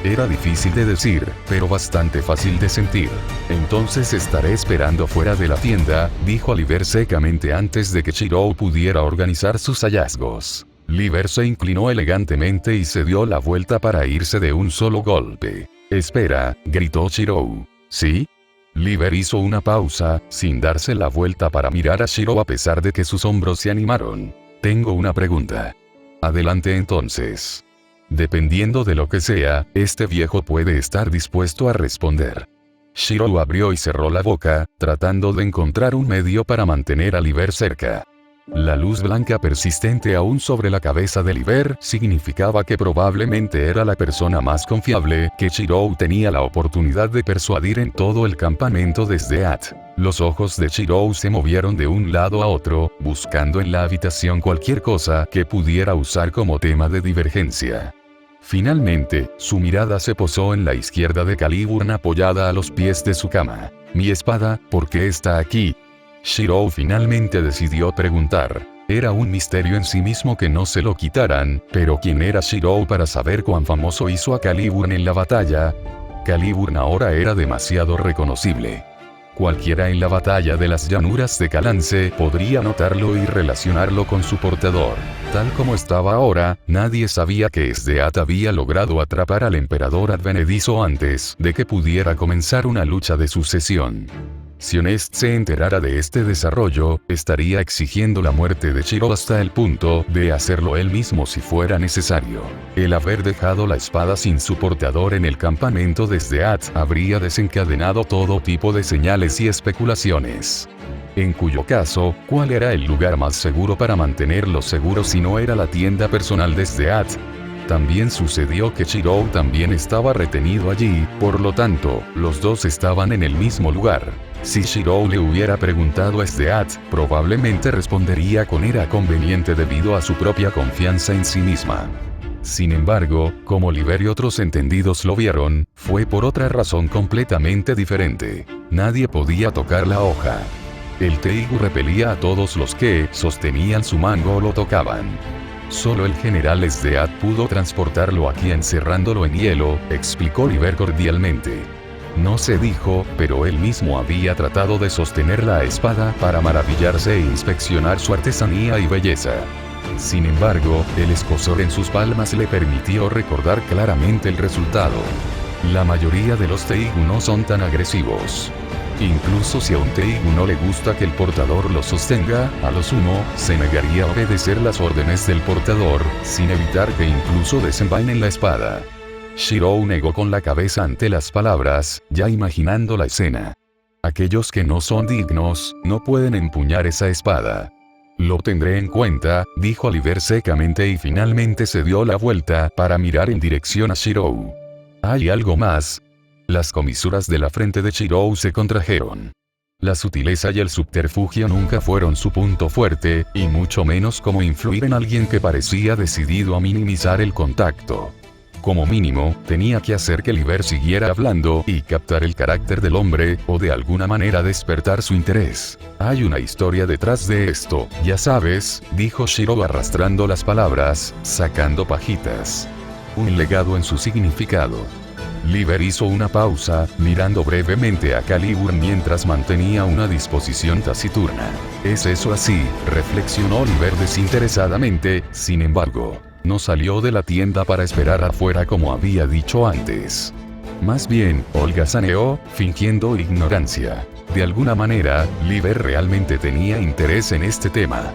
Era difícil de decir, pero bastante fácil de sentir. Entonces estaré esperando fuera de la tienda, dijo Liber secamente antes de que Shirou pudiera organizar sus hallazgos. Liber se inclinó elegantemente y se dio la vuelta para irse de un solo golpe. «Espera», gritó Shirou. «¿Sí?» Liber hizo una pausa, sin darse la vuelta para mirar a Shirou a pesar de que sus hombros se animaron. «Tengo una pregunta». «Adelante entonces». Dependiendo de lo que sea, este viejo puede estar dispuesto a responder. Shirou abrió y cerró la boca, tratando de encontrar un medio para mantener a Liber cerca. La luz blanca persistente aún sobre la cabeza de Liber significaba que probablemente era la persona más confiable que Shirou tenía la oportunidad de persuadir en todo el campamento desde At. Los ojos de Shirou se movieron de un lado a otro, buscando en la habitación cualquier cosa que pudiera usar como tema de divergencia. Finalmente, su mirada se posó en la izquierda de Caliburn apoyada a los pies de su cama. «Mi espada, ¿por qué está aquí?» Shirou finalmente decidió preguntar. Era un misterio en sí mismo que no se lo quitaran, pero ¿quién era Shirou para saber cuán famoso hizo a Caliburn en la batalla? Caliburn ahora era demasiado reconocible. Cualquiera en la batalla de las llanuras de Kalance podría notarlo y relacionarlo con su portador. Tal como estaba ahora, nadie sabía que Sdeat había logrado atrapar al emperador advenedizo antes de que pudiera comenzar una lucha de sucesión. Si Honest se enterara de este desarrollo, estaría exigiendo la muerte de Shirou hasta el punto de hacerlo él mismo si fuera necesario. El haber dejado la espada sin su portador en el campamento de Sdeat habría desencadenado todo tipo de señales y especulaciones. En cuyo caso, ¿cuál era el lugar más seguro para mantenerlo seguro si no era la tienda personal de Sdeat? También sucedió que Shirou también estaba retenido allí, por lo tanto, los dos estaban en el mismo lugar. Si Shirou le hubiera preguntado a Sdeat, probablemente respondería con era conveniente debido a su propia confianza en sí misma. Sin embargo, como Liber y otros entendidos lo vieron, fue por otra razón completamente diferente. Nadie podía tocar la hoja. El Teigu repelía a todos los que sostenían su mango o lo tocaban. Solo el general Sdeat pudo transportarlo aquí encerrándolo en hielo, explicó Liber cordialmente. No se dijo, pero él mismo había tratado de sostener la espada para maravillarse e inspeccionar su artesanía y belleza. Sin embargo, el escozor en sus palmas le permitió recordar claramente el resultado. La mayoría de los Teigu no son tan agresivos. Incluso si a un Teigu no le gusta que el portador lo sostenga, a lo sumo, se negaría a obedecer las órdenes del portador, sin evitar que incluso desenvainen la espada. Shirou negó con la cabeza ante las palabras, ya imaginando la escena. Aquellos que no son dignos, no pueden empuñar esa espada. Lo tendré en cuenta, dijo Liber secamente y finalmente se dio la vuelta para mirar en dirección a Shirou. ¿Hay algo más? Las comisuras de la frente de Shirou se contrajeron. La sutileza y el subterfugio nunca fueron su punto fuerte, y mucho menos cómo influir en alguien que parecía decidido a minimizar el contacto. Como mínimo, tenía que hacer que Liber siguiera hablando y captar el carácter del hombre, o de alguna manera despertar su interés. Hay una historia detrás de esto, ya sabes, dijo Shirou arrastrando las palabras, sacando pajitas. Un legado en su significado. Liber hizo una pausa, mirando brevemente a Calibur mientras mantenía una disposición taciturna. ¿Es eso así?, reflexionó Liber desinteresadamente. Sin embargo, no salió de la tienda para esperar afuera como había dicho antes. Más bien, holgazaneó, fingiendo ignorancia. De alguna manera, Liber realmente tenía interés en este tema.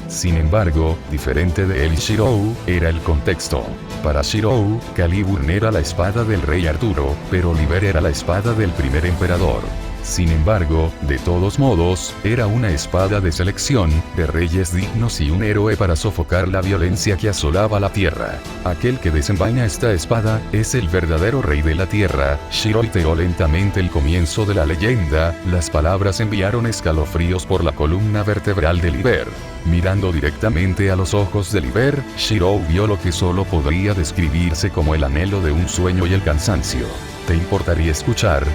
Sin embargo, diferente de él y Shirou, era el contexto. Para Shirou, Calibur era la espada del rey Arturo, pero Liber era la espada del primer emperador. Sin embargo, de todos modos, era una espada de selección, de reyes dignos y un héroe para sofocar la violencia que asolaba la tierra. Aquel que desenvaina esta espada, es el verdadero rey de la tierra. Shirou iteó lentamente el comienzo de la leyenda. Las palabras enviaron escalofríos por la columna vertebral de Liber. Mirando directamente a los ojos de Liber, Shirou vio lo que solo podría describirse como el anhelo de un sueño y el cansancio. ¿Te importaría escuchar?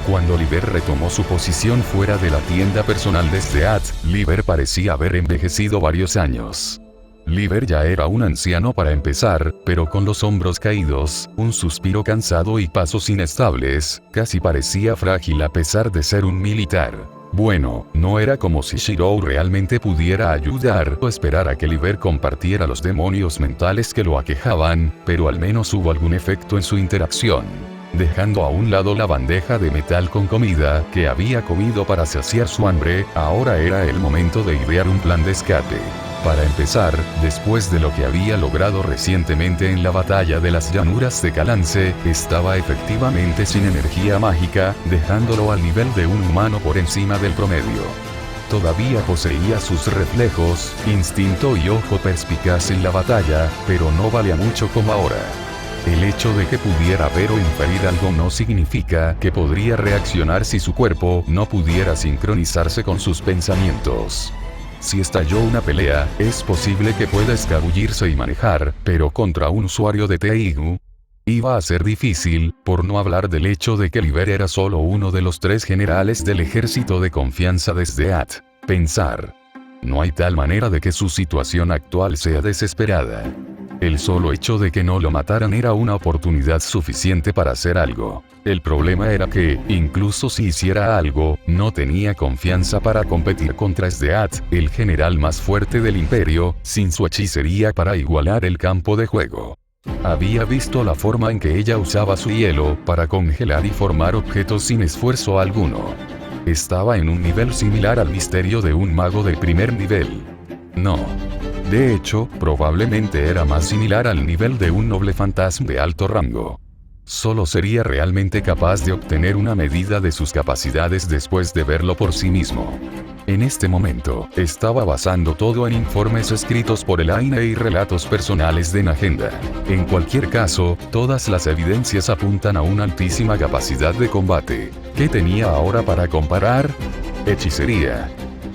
Cuando Liber retomó su posición fuera de la tienda personal de Sdeat, Liber parecía haber envejecido varios años. Liber ya era un anciano para empezar, pero con los hombros caídos, un suspiro cansado y pasos inestables, casi parecía frágil a pesar de ser un militar. Bueno, no era como si Shirou realmente pudiera ayudar o esperar a que Liber compartiera los demonios mentales que lo aquejaban, pero al menos hubo algún efecto en su interacción. Dejando a un lado la bandeja de metal con comida que había comido para saciar su hambre, ahora era el momento de idear un plan de escape. Para empezar, después de lo que había logrado recientemente en la batalla de las llanuras de Calance, estaba efectivamente sin energía mágica, dejándolo al nivel de un humano por encima del promedio. Todavía poseía sus reflejos, instinto y ojo perspicaz en la batalla, pero no valía mucho como ahora. El hecho de que pudiera ver o inferir algo no significa que podría reaccionar si su cuerpo no pudiera sincronizarse con sus pensamientos. Si estalló una pelea, es posible que pueda escabullirse y manejar, pero contra un usuario de Teigu, iba a ser difícil, por no hablar del hecho de que Liber era solo uno de los 3 generales del ejército de confianza de Sdeat. Pensar. No hay tal manera de que su situación actual sea desesperada. El solo hecho de que no lo mataran era una oportunidad suficiente para hacer algo. El problema era que, incluso si hiciera algo, no tenía confianza para competir contra Sdeat, el general más fuerte del imperio, sin su hechicería para igualar el campo de juego. Había visto la forma en que ella usaba su hielo para congelar y formar objetos sin esfuerzo alguno. Estaba en un nivel similar al misterio de un mago de primer nivel. No. De hecho, probablemente era más similar al nivel de un noble fantasma de alto rango. Solo sería realmente capaz de obtener una medida de sus capacidades después de verlo por sí mismo. En este momento, estaba basando todo en informes escritos por el Aine y relatos personales de Najenda. En cualquier caso, todas las evidencias apuntan a una altísima capacidad de combate. ¿Qué tenía ahora para comparar? Hechicería.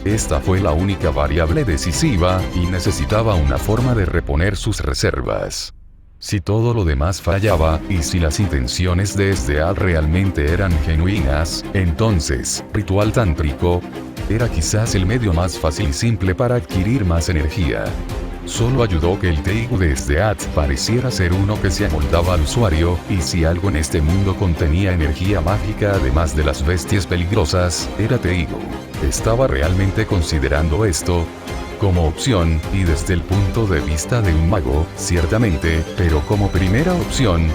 Esta fue la única variable decisiva, y necesitaba una forma de reponer sus reservas. Si todo lo demás fallaba, y si las intenciones de Sdeat realmente eran genuinas, entonces, ritual tántrico era quizás el medio más fácil y simple para adquirir más energía. Solo ayudó que el Teigu de Sdeat pareciera ser uno que se amoldaba al usuario, y si algo en este mundo contenía energía mágica además de las bestias peligrosas, era Teigu. ¿Estaba realmente considerando esto? Como opción, y desde el punto de vista de un mago, ciertamente, pero como primera opción,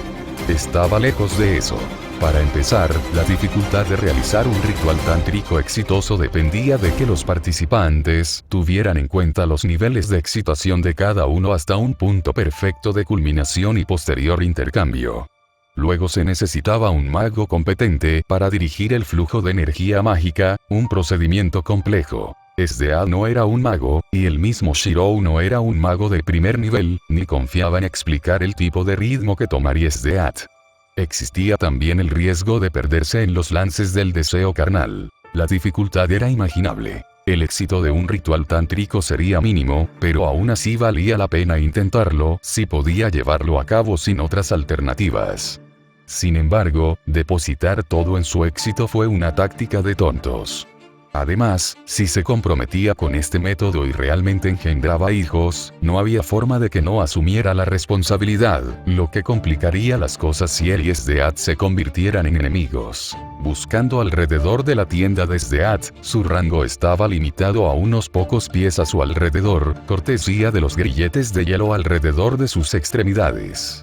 estaba lejos de eso. Para empezar, la dificultad de realizar un ritual tántrico exitoso dependía de que los participantes tuvieran en cuenta los niveles de excitación de cada uno hasta un punto perfecto de culminación y posterior intercambio. Luego se necesitaba un mago competente para dirigir el flujo de energía mágica, un procedimiento complejo. Sdeat no era un mago, y el mismo Shirou no era un mago de primer nivel, ni confiaba en explicar el tipo de ritmo que tomaría Sdeat. Existía también el riesgo de perderse en los lances del deseo carnal. La dificultad era imaginable. El éxito de un ritual tántrico sería mínimo, pero aún así valía la pena intentarlo si podía llevarlo a cabo sin otras alternativas. Sin embargo, depositar todo en su éxito fue una táctica de tontos. Además, si se comprometía con este método y realmente engendraba hijos, no había forma de que no asumiera la responsabilidad, lo que complicaría las cosas si él y Esdeath se convirtieran en enemigos. Buscando alrededor de la tienda de Esdeath, su rango estaba limitado a unos pocos pies a su alrededor, cortesía de los grilletes de hielo alrededor de sus extremidades.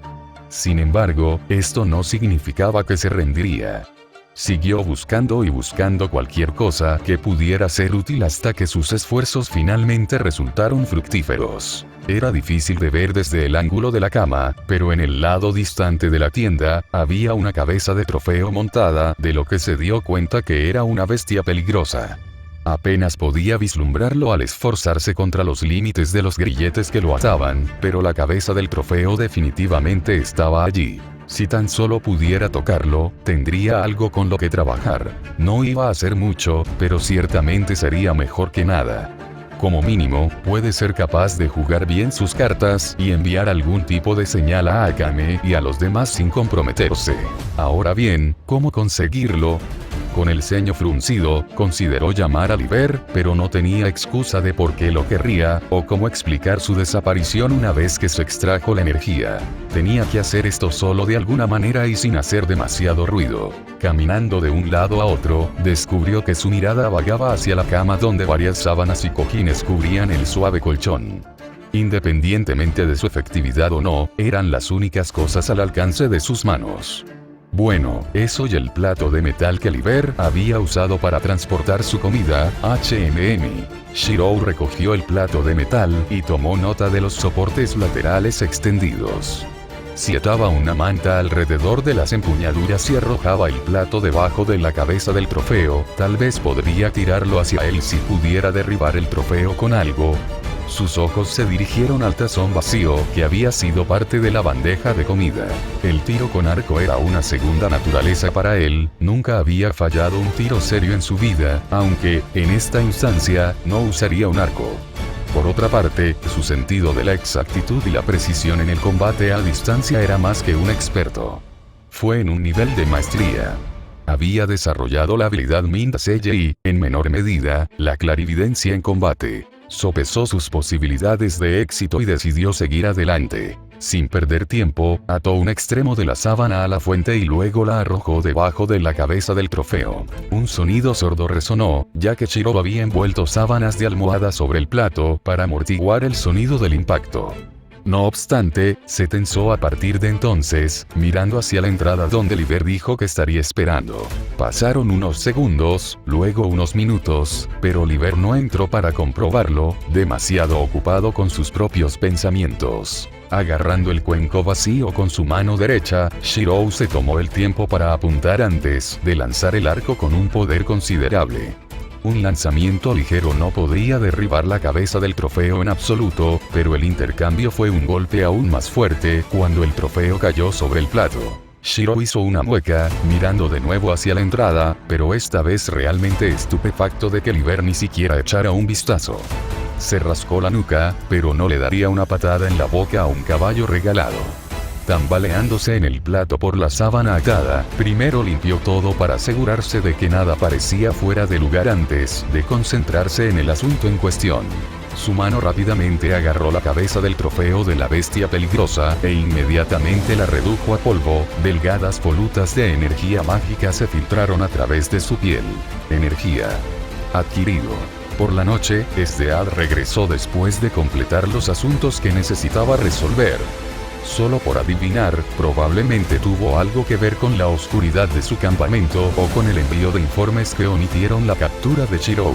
Sin embargo, esto no significaba que se rendiría. Siguió buscando y buscando cualquier cosa que pudiera ser útil hasta que sus esfuerzos finalmente resultaron fructíferos. Era difícil de ver desde el ángulo de la cama, pero en el lado distante de la tienda, había una cabeza de trofeo montada, de lo que se dio cuenta que era una bestia peligrosa. Apenas podía vislumbrarlo al esforzarse contra los límites de los grilletes que lo ataban, pero la cabeza del trofeo definitivamente estaba allí. Si tan solo pudiera tocarlo, tendría algo con lo que trabajar. No iba a ser mucho, pero ciertamente sería mejor que nada. Como mínimo, puede ser capaz de jugar bien sus cartas y enviar algún tipo de señal a Akame y a los demás sin comprometerse. Ahora bien, ¿cómo conseguirlo? Con el ceño fruncido, consideró llamar a Liber, pero no tenía excusa de por qué lo querría, o cómo explicar su desaparición una vez que se extrajo la energía. Tenía que hacer esto solo de alguna manera y sin hacer demasiado ruido. Caminando de un lado a otro, descubrió que su mirada vagaba hacia la cama donde varias sábanas y cojines cubrían el suave colchón. Independientemente de su efectividad o no, eran las únicas cosas al alcance de sus manos. Bueno, eso y el plato de metal que Liber había usado para transportar su comida, Shirou recogió el plato de metal y tomó nota de los soportes laterales extendidos. Si ataba una manta alrededor de las empuñaduras y arrojaba el plato debajo de la cabeza del trofeo, tal vez podría tirarlo hacia él si pudiera derribar el trofeo con algo. Sus ojos se dirigieron al tazón vacío, que había sido parte de la bandeja de comida. El tiro con arco era una segunda naturaleza para él, nunca había fallado un tiro serio en su vida, aunque, en esta instancia, no usaría un arco. Por otra parte, su sentido de la exactitud y la precisión en el combate a distancia era más que un experto. Fue en un nivel de maestría. Había desarrollado la habilidad Minda-Seye y, en menor medida, la clarividencia en combate. Sopesó sus posibilidades de éxito y decidió seguir adelante. Sin perder tiempo, ató un extremo de la sábana a la fuente y luego la arrojó debajo de la cabeza del trofeo. Un sonido sordo resonó, ya que Shirou había envuelto sábanas de almohada sobre el plato para amortiguar el sonido del impacto. No obstante, se tensó a partir de entonces, mirando hacia la entrada donde Liber dijo que estaría esperando. Pasaron unos segundos, luego unos minutos, pero Liber no entró para comprobarlo, demasiado ocupado con sus propios pensamientos. Agarrando el cuenco vacío con su mano derecha, Shirou se tomó el tiempo para apuntar antes de lanzar el arco con un poder considerable. Un lanzamiento ligero no podría derribar la cabeza del trofeo en absoluto, pero el intercambio fue un golpe aún más fuerte cuando el trofeo cayó sobre el plato. Shirou hizo una mueca, mirando de nuevo hacia la entrada, pero esta vez realmente estupefacto de que Liber ni siquiera echara un vistazo. Se rascó la nuca, pero no le daría una patada en la boca a un caballo regalado. Tambaleándose en el plato por la sábana atada, primero limpió todo para asegurarse de que nada parecía fuera de lugar antes de concentrarse en el asunto en cuestión. Su mano rápidamente agarró la cabeza del trofeo de la bestia peligrosa e inmediatamente la redujo a polvo. Delgadas volutas de energía mágica se filtraron a través de su piel. Energía. Adquirido. Por la noche, Esdeath regresó después de completar los asuntos que necesitaba resolver. Solo por adivinar, probablemente tuvo algo que ver con la oscuridad de su campamento o con el envío de informes que omitieron la captura de Shirou.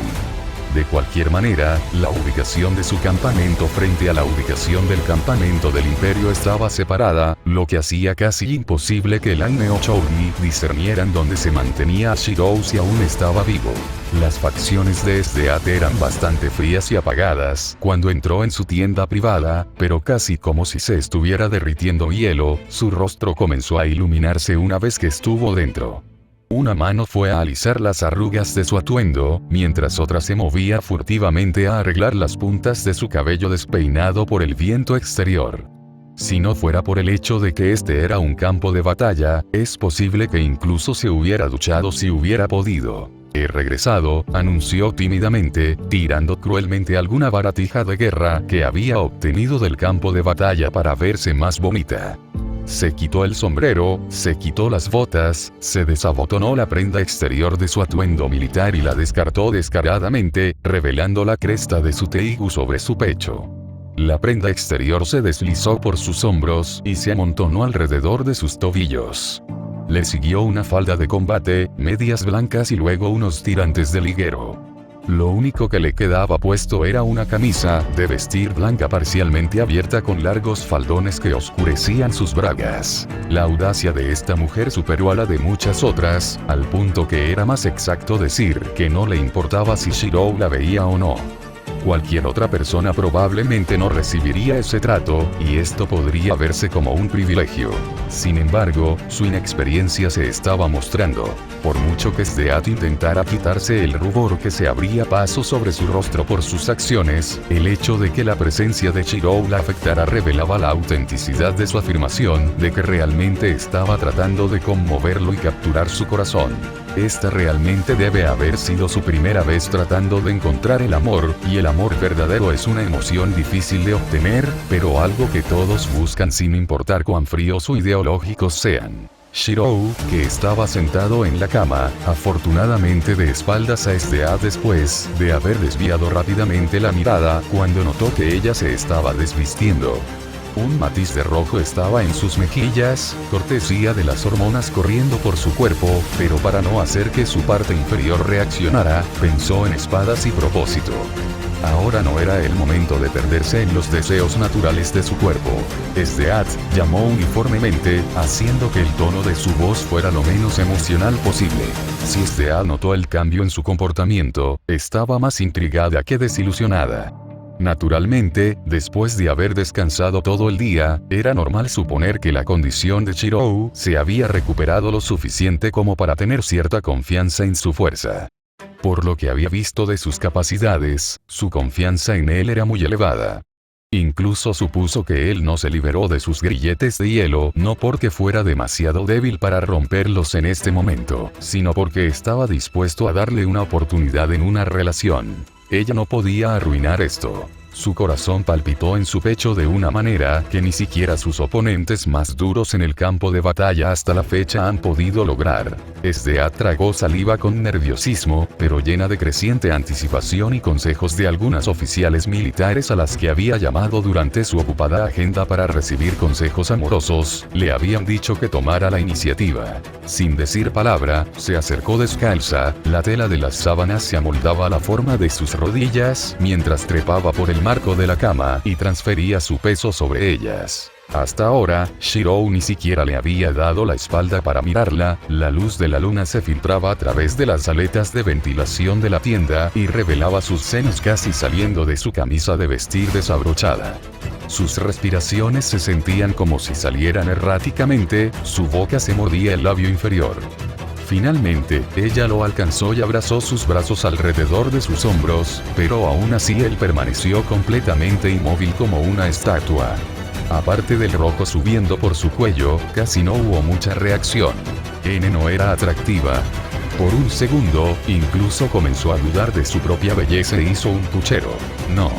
De cualquier manera, la ubicación de su campamento frente a la ubicación del campamento del Imperio estaba separada, lo que hacía casi imposible que el Aine o Chouni discernieran dónde se mantenía a Shirou si aún estaba vivo. Las facciones de Esdeath eran bastante frías y apagadas cuando entró en su tienda privada, pero casi como si se estuviera derritiendo hielo, su rostro comenzó a iluminarse una vez que estuvo dentro. Una mano fue a alisar las arrugas de su atuendo, mientras otra se movía furtivamente a arreglar las puntas de su cabello despeinado por el viento exterior. Si no fuera por el hecho de que este era un campo de batalla, es posible que incluso se hubiera duchado si hubiera podido. He regresado, anunció tímidamente, tirando cruelmente alguna baratija de guerra que había obtenido del campo de batalla para verse más bonita. Se quitó el sombrero, se quitó las botas, se desabotonó la prenda exterior de su atuendo militar y la descartó descaradamente, revelando la cresta de su teigu sobre su pecho. La prenda exterior se deslizó por sus hombros y se amontonó alrededor de sus tobillos. Le siguió una falda de combate, medias blancas y luego unos tirantes de liguero. Lo único que le quedaba puesto era una camisa de vestir blanca parcialmente abierta con largos faldones que oscurecían sus bragas. La audacia de esta mujer superó a la de muchas otras, al punto que era más exacto decir que no le importaba si Shirou la veía o no. Cualquier otra persona probablemente no recibiría ese trato, y esto podría verse como un privilegio. Sin embargo, su inexperiencia se estaba mostrando. Por mucho que Sdeat intentara quitarse el rubor que se abría paso sobre su rostro por sus acciones, el hecho de que la presencia de Shirou la afectara revelaba la autenticidad de su afirmación de que realmente estaba tratando de conmoverlo y capturar su corazón. Esta realmente debe haber sido su primera vez tratando de encontrar el amor, y el amor verdadero es una emoción difícil de obtener, pero algo que todos buscan sin importar cuán fríos o ideológicos sean. Shirou, que estaba sentado en la cama, afortunadamente de espaldas a Sdeat después de haber desviado rápidamente la mirada cuando notó que ella se estaba desvistiendo. Un matiz de rojo estaba en sus mejillas, cortesía de las hormonas corriendo por su cuerpo, pero para no hacer que su parte inferior reaccionara, pensó en espadas y propósito. Ahora no era el momento de perderse en los deseos naturales de su cuerpo. Sdeat llamó uniformemente, haciendo que el tono de su voz fuera lo menos emocional posible. Si Sdeat notó el cambio en su comportamiento, estaba más intrigada que desilusionada. Naturalmente, después de haber descansado todo el día, era normal suponer que la condición de Shirou se había recuperado lo suficiente como para tener cierta confianza en su fuerza. Por lo que había visto de sus capacidades, su confianza en él era muy elevada. Incluso supuso que él no se liberó de sus grilletes de hielo no porque fuera demasiado débil para romperlos en este momento, sino porque estaba dispuesto a darle una oportunidad en una relación. Ella no podía arruinar esto. Su corazón palpitó en su pecho de una manera que ni siquiera sus oponentes más duros en el campo de batalla hasta la fecha han podido lograr. Sdeat tragó saliva con nerviosismo, pero llena de creciente anticipación y consejos de algunas oficiales militares a las que había llamado durante su ocupada agenda para recibir consejos amorosos, le habían dicho que tomara la iniciativa. Sin decir palabra, se acercó descalza, la tela de las sábanas se amoldaba a la forma de sus rodillas, mientras trepaba por el marco de la cama y transfería su peso sobre ellas. Hasta ahora, Shirou ni siquiera le había dado la espalda para mirarla, la luz de la luna se filtraba a través de las aletas de ventilación de la tienda y revelaba sus senos casi saliendo de su camisa de vestir desabrochada. Sus respiraciones se sentían como si salieran erráticamente, su boca se mordía el labio inferior. Finalmente, ella lo alcanzó y abrazó sus brazos alrededor de sus hombros, pero aún así él permaneció completamente inmóvil como una estatua. Aparte del rojo subiendo por su cuello, casi no hubo mucha reacción. N no era atractiva. Por un segundo, incluso comenzó a dudar de su propia belleza e hizo un puchero. No.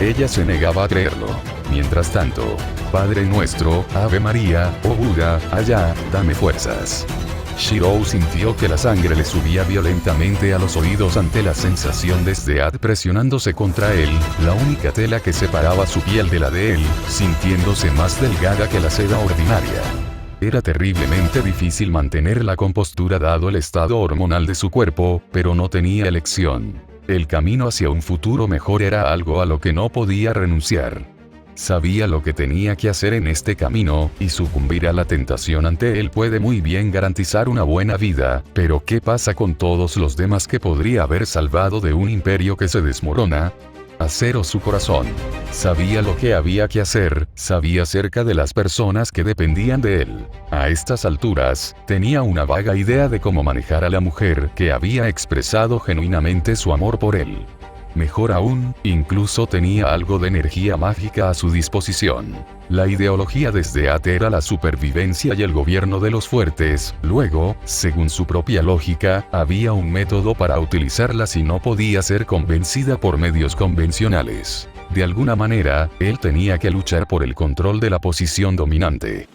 Ella se negaba a creerlo. Mientras tanto, Padre nuestro, Ave María, oh Buda, allá, dame fuerzas. Shirou sintió que la sangre le subía violentamente a los oídos ante la sensación de Sdeat presionándose contra él, la única tela que separaba su piel de la de él, sintiéndose más delgada que la seda ordinaria. Era terriblemente difícil mantener la compostura dado el estado hormonal de su cuerpo, pero no tenía elección. El camino hacia un futuro mejor era algo a lo que no podía renunciar. Sabía lo que tenía que hacer en este camino, y sucumbir a la tentación ante él puede muy bien garantizar una buena vida, pero ¿qué pasa con todos los demás que podría haber salvado de un imperio que se desmorona? Acero su corazón. Sabía lo que había que hacer, sabía acerca de las personas que dependían de él. A estas alturas, tenía una vaga idea de cómo manejar a la mujer que había expresado genuinamente su amor por él. Mejor aún, incluso tenía algo de energía mágica a su disposición. La ideología de Sdeath era la supervivencia y el gobierno de los fuertes. Luego, según su propia lógica, había un método para utilizarla si no podía ser convencida por medios convencionales. De alguna manera, él tenía que luchar por el control de la posición dominante.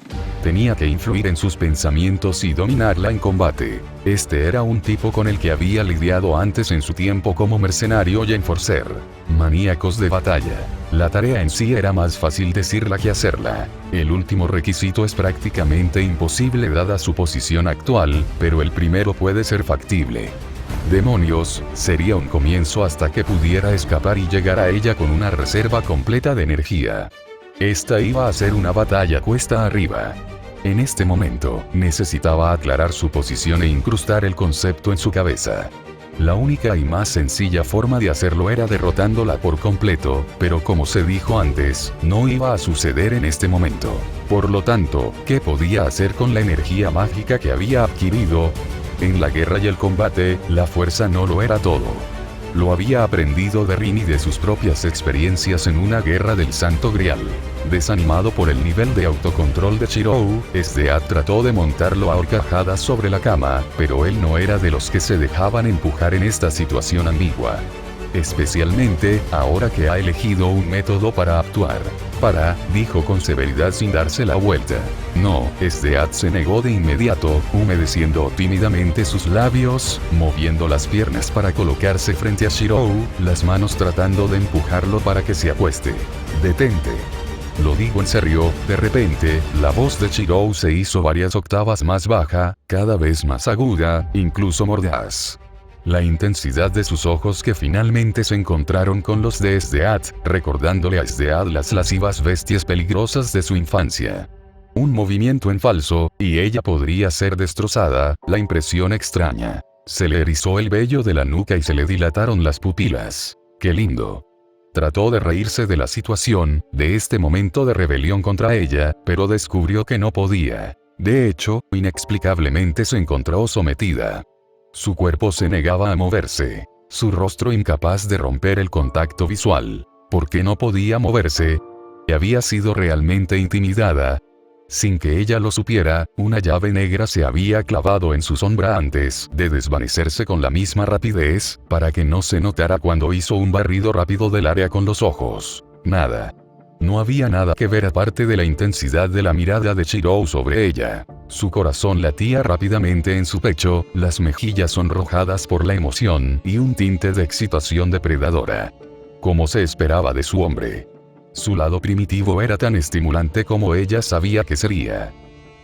Tenía que influir en sus pensamientos y dominarla en combate. Este era un tipo con el que había lidiado antes en su tiempo como mercenario y enforcer. Maníacos de batalla. La tarea en sí era más fácil decirla que hacerla. El último requisito es prácticamente imposible dada su posición actual, pero el primero puede ser factible. Demonios, sería un comienzo hasta que pudiera escapar y llegar a ella con una reserva completa de energía. Esta iba a ser una batalla cuesta arriba. En este momento, necesitaba aclarar su posición e incrustar el concepto en su cabeza. La única y más sencilla forma de hacerlo era derrotándola por completo, pero como se dijo antes, no iba a suceder en este momento. Por lo tanto, ¿qué podía hacer con la energía mágica que había adquirido? En la guerra y el combate, la fuerza no lo era todo. Lo había aprendido de Rin y de sus propias experiencias en una guerra del Santo Grial. Desanimado por el nivel de autocontrol de Shirou, Sdeath trató de montarlo a horcajadas sobre la cama, pero él no era de los que se dejaban empujar en esta situación ambigua. Especialmente, ahora que ha elegido un método para actuar. Dijo con severidad sin darse la vuelta. No, Sdeath se negó de inmediato, humedeciendo tímidamente sus labios, moviendo las piernas para colocarse frente a Shirou, las manos tratando de empujarlo para que se acueste. Detente. Lo digo en serio. De repente, la voz de Shirou se hizo varias octavas más baja, cada vez más aguda, incluso mordaz. La intensidad de sus ojos que finalmente se encontraron con los de Sdeath, recordándole a Sdeath las lascivas bestias peligrosas de su infancia. Un movimiento en falso, y ella podría ser destrozada. La impresión extraña. Se le erizó el vello de la nuca y se le dilataron las pupilas. ¡Qué lindo! Trató de reírse de la situación, de este momento de rebelión contra ella, pero descubrió que no podía. De hecho, inexplicablemente se encontró sometida. Su cuerpo se negaba a moverse. Su rostro incapaz de romper el contacto visual. ¿Por qué no podía moverse? Había sido realmente intimidada. Sin que ella lo supiera, una llave negra se había clavado en su sombra antes de desvanecerse con la misma rapidez, para que no se notara cuando hizo un barrido rápido del área con los ojos. Nada. No había nada que ver aparte de la intensidad de la mirada de Shirou sobre ella. Su corazón latía rápidamente en su pecho, las mejillas sonrojadas por la emoción y un tinte de excitación depredadora. Como se esperaba de su hombre. Su lado primitivo era tan estimulante como ella sabía que sería.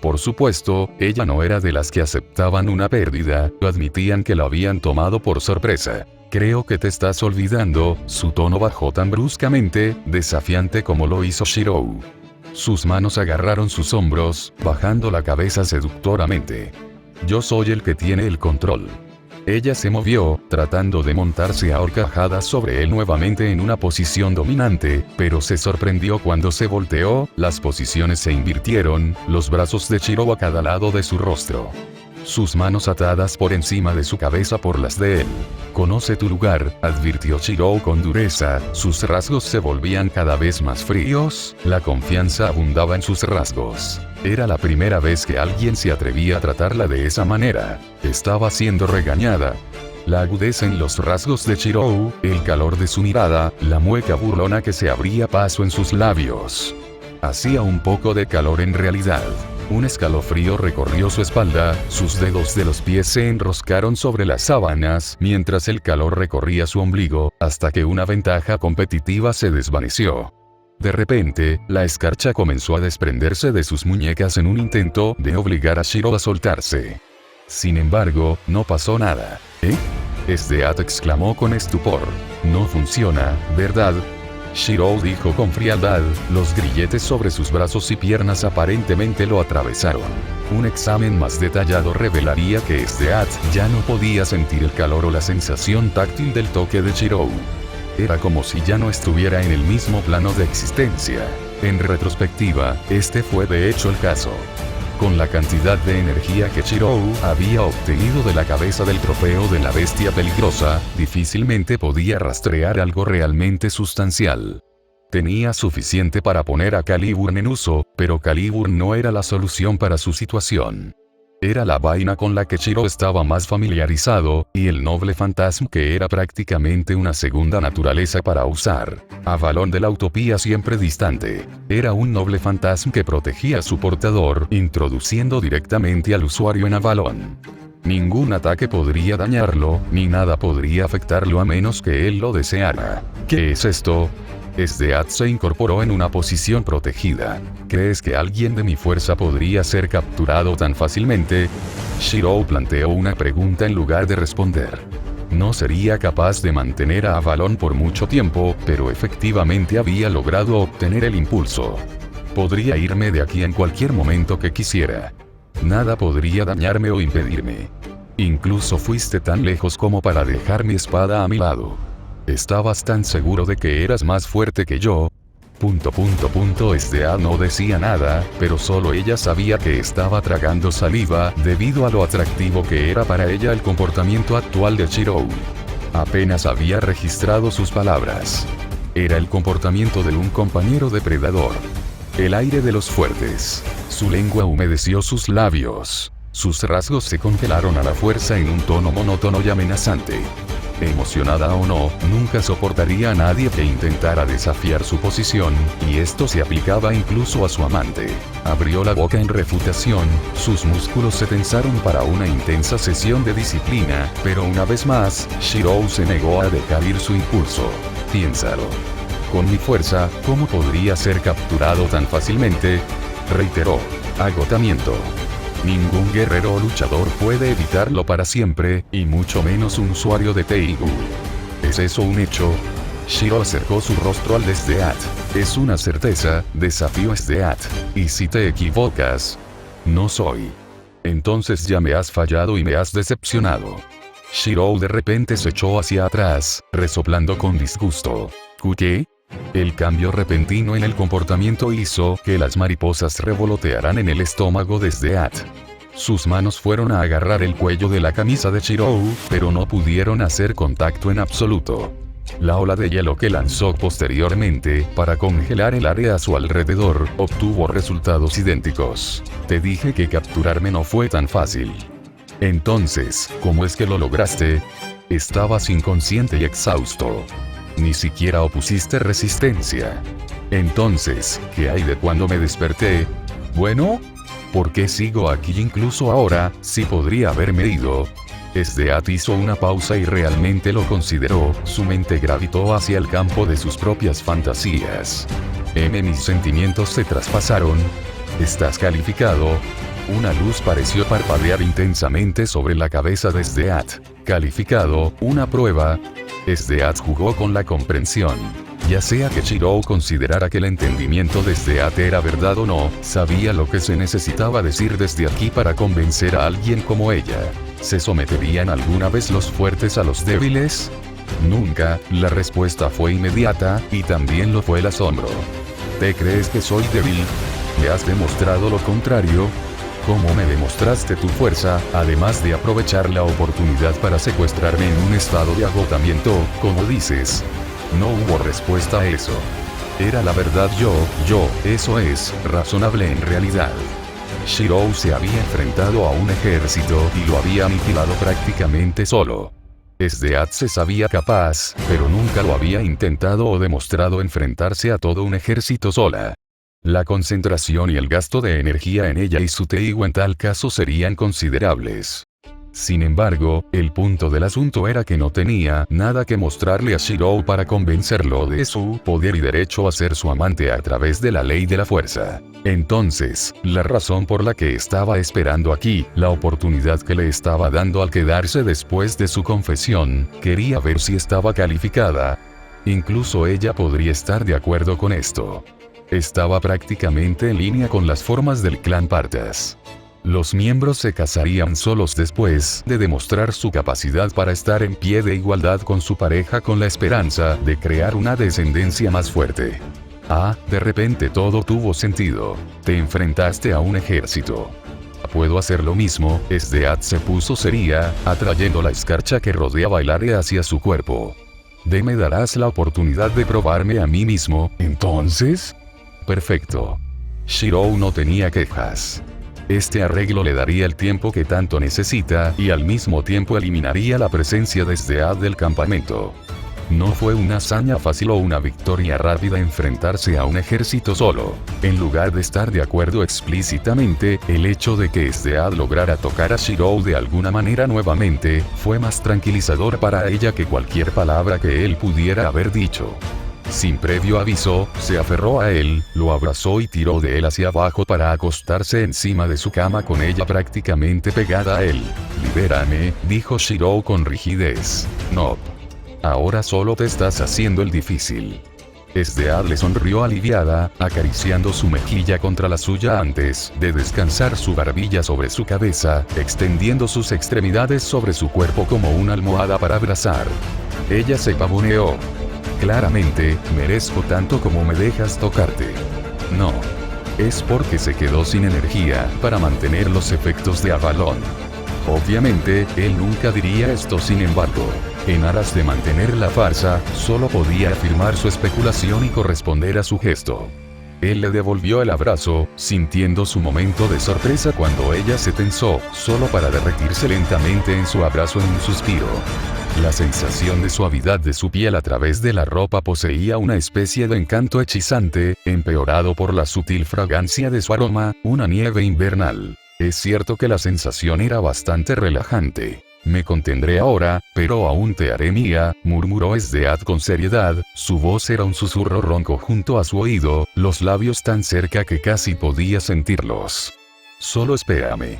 Por supuesto, ella no era de las que aceptaban una pérdida, o admitían que lo habían tomado por sorpresa. Creo que te estás olvidando. Su tono bajó tan bruscamente, desafiante como lo hizo Shirou. Sus manos agarraron sus hombros, bajando la cabeza seductoramente. Yo soy el que tiene el control. Ella se movió, tratando de montarse a horcajadas sobre él nuevamente en una posición dominante, pero se sorprendió cuando se volteó. Las posiciones se invirtieron, los brazos de Shirou a cada lado de su rostro. Sus manos atadas por encima de su cabeza por las de él. Conoce tu lugar, advirtió Shirou con dureza. Sus rasgos se volvían cada vez más fríos, la confianza abundaba en sus rasgos. Era la primera vez que alguien se atrevía a tratarla de esa manera. Estaba siendo regañada. La agudeza en los rasgos de Shirou, el calor de su mirada, la mueca burlona que se abría paso en sus labios. Hacía un poco de calor en realidad. Un escalofrío recorrió su espalda, sus dedos de los pies se enroscaron sobre las sábanas, mientras el calor recorría su ombligo, hasta que una ventaja competitiva se desvaneció. De repente, la escarcha comenzó a desprenderse de sus muñecas en un intento de obligar a Shirou a soltarse. Sin embargo, no pasó nada. Sdeath exclamó con estupor. No funciona, ¿verdad? Shirou dijo con frialdad, los grilletes sobre sus brazos y piernas aparentemente lo atravesaron. Un examen más detallado revelaría que Sdeath ya no podía sentir el calor o la sensación táctil del toque de Shirou. Era como si ya no estuviera en el mismo plano de existencia. En retrospectiva, este fue de hecho el caso. Con la cantidad de energía que Shirou había obtenido de la cabeza del trofeo de la bestia peligrosa, difícilmente podía rastrear algo realmente sustancial. Tenía suficiente para poner a Caliburn en uso, pero Caliburn no era la solución para su situación. Era la vaina con la que Shirou estaba más familiarizado, y el noble fantasma que era prácticamente una segunda naturaleza para usar. Avalon de la utopía siempre distante. Era un noble fantasma que protegía a su portador, introduciendo directamente al usuario en Avalon. Ningún ataque podría dañarlo, ni nada podría afectarlo a menos que él lo deseara. ¿Qué es esto? Esdeath se incorporó en una posición protegida. ¿Crees que alguien de mi fuerza podría ser capturado tan fácilmente? Shirou planteó una pregunta en lugar de responder. No sería capaz de mantener a Avalon por mucho tiempo, pero efectivamente había logrado obtener el impulso. Podría irme de aquí en cualquier momento que quisiera. Nada podría dañarme o impedirme. Incluso fuiste tan lejos como para dejar mi espada a mi lado. ¿Estabas tan seguro de que eras más fuerte que yo? Esdeath no decía nada, pero solo ella sabía que estaba tragando saliva, debido a lo atractivo que era para ella el comportamiento actual de Shirou. Apenas había registrado sus palabras. Era el comportamiento de un compañero depredador. El aire de los fuertes. Su lengua humedeció sus labios. Sus rasgos se congelaron a la fuerza en un tono monótono y amenazante. Emocionada o no, nunca soportaría a nadie que intentara desafiar su posición, y esto se aplicaba incluso a su amante. Abrió la boca en refutación, sus músculos se tensaron para una intensa sesión de disciplina, pero una vez más, Shirou se negó a dejar ir su impulso. Piénsalo. Con mi fuerza, ¿cómo podría ser capturado tan fácilmente? Reiteró. Agotamiento. Ningún guerrero o luchador puede evitarlo para siempre, y mucho menos un usuario de Teigu. ¿Es eso un hecho? Shirou acercó su rostro al de Esdeath. Es una certeza, desafío Esdeath. Y si te equivocas, no soy. Entonces ya me has fallado y me has decepcionado. Shirou de repente se echó hacia atrás, resoplando con disgusto. ¿Qué? El cambio repentino en el comportamiento hizo que las mariposas revolotearan en el estómago de Esdeath. Sus manos fueron a agarrar el cuello de la camisa de Shirou, pero no pudieron hacer contacto en absoluto. La ola de hielo que lanzó posteriormente, para congelar el área a su alrededor, obtuvo resultados idénticos. Te dije que capturarme no fue tan fácil. Entonces, ¿cómo es que lo lograste? Estabas inconsciente y exhausto. Ni siquiera opusiste resistencia. Entonces, ¿qué hay de cuando me desperté? Bueno, ¿por qué sigo aquí incluso ahora, si podría haberme ido? Esdeath hizo una pausa y realmente lo consideró, su mente gravitó hacia el campo de sus propias fantasías. Mis sentimientos se traspasaron. Estás calificado. Una luz pareció parpadear intensamente sobre la cabeza de Esdeath. Calificado, una prueba. Esdeath jugó con la comprensión. Ya sea que Shirou considerara que el entendimiento de Esdeath era verdad o no, sabía lo que se necesitaba decir desde aquí para convencer a alguien como ella. ¿Se someterían alguna vez los fuertes a los débiles? Nunca, la respuesta fue inmediata, y también lo fue el asombro. ¿Te crees que soy débil? ¿Me has demostrado lo contrario? ¿Cómo me demostraste tu fuerza, además de aprovechar la oportunidad para secuestrarme en un estado de agotamiento, como dices? No hubo respuesta a eso. Era la verdad eso es, razonable en realidad. Shirou se había enfrentado a un ejército y lo había aniquilado prácticamente solo. Esdeath se sabía capaz, pero nunca lo había intentado o demostrado enfrentarse a todo un ejército sola. La concentración y el gasto de energía en ella y su Teigu en tal caso serían considerables. Sin embargo, el punto del asunto era que no tenía nada que mostrarle a Shirou para convencerlo de su poder y derecho a ser su amante a través de la ley de la fuerza. Entonces, la razón por la que estaba esperando aquí, la oportunidad que le estaba dando al quedarse después de su confesión, quería ver si estaba calificada. Incluso ella podría estar de acuerdo con esto. Estaba prácticamente en línea con las formas del clan Partas. Los miembros se casarían solos después de demostrar su capacidad para estar en pie de igualdad con su pareja con la esperanza de crear una descendencia más fuerte. De repente todo tuvo sentido. Te enfrentaste a un ejército. puedo hacer lo mismo. Esdeat se puso seria, atrayendo la escarcha que rodeaba el área hacia su cuerpo. ¿Me darás la oportunidad de probarme a mí mismo, entonces? Perfecto. Shirou no tenía quejas. Este arreglo le daría el tiempo que tanto necesita, y al mismo tiempo eliminaría la presencia de Esdeat del campamento. No fue una hazaña fácil o una victoria rápida enfrentarse a un ejército solo. En lugar de estar de acuerdo explícitamente, el hecho de que Esdeat lograra tocar a Shirou de alguna manera nuevamente, fue más tranquilizador para ella que cualquier palabra que él pudiera haber dicho. Sin previo aviso, se aferró a él, lo abrazó y tiró de él hacia abajo para acostarse encima de su cama con ella prácticamente pegada a él. «Libérame», dijo Shirou con rigidez. «No. Ahora solo te estás haciendo el difícil». Esdeat le sonrió aliviada, acariciando su mejilla contra la suya antes de descansar su barbilla sobre su cabeza, extendiendo sus extremidades sobre su cuerpo como una almohada para abrazar. Ella se pavoneó. «Claramente, merezco tanto como me dejas tocarte». «No. Es porque se quedó sin energía para mantener los efectos de Avalon». Obviamente, él nunca diría esto, sin embargo. En aras de mantener la farsa, solo podía afirmar su especulación y corresponder a su gesto. Él le devolvió el abrazo, sintiendo su momento de sorpresa cuando ella se tensó, solo para derretirse lentamente en su abrazo en un suspiro. La sensación de suavidad de su piel a través de la ropa poseía una especie de encanto hechizante, empeorado por la sutil fragancia de su aroma, una nieve invernal. Es cierto que la sensación era bastante relajante. «Me contendré ahora, pero aún te haré mía», murmuró Esdeat con seriedad, su voz era un susurro ronco junto a su oído, los labios tan cerca que casi podía sentirlos. «Solo espérame».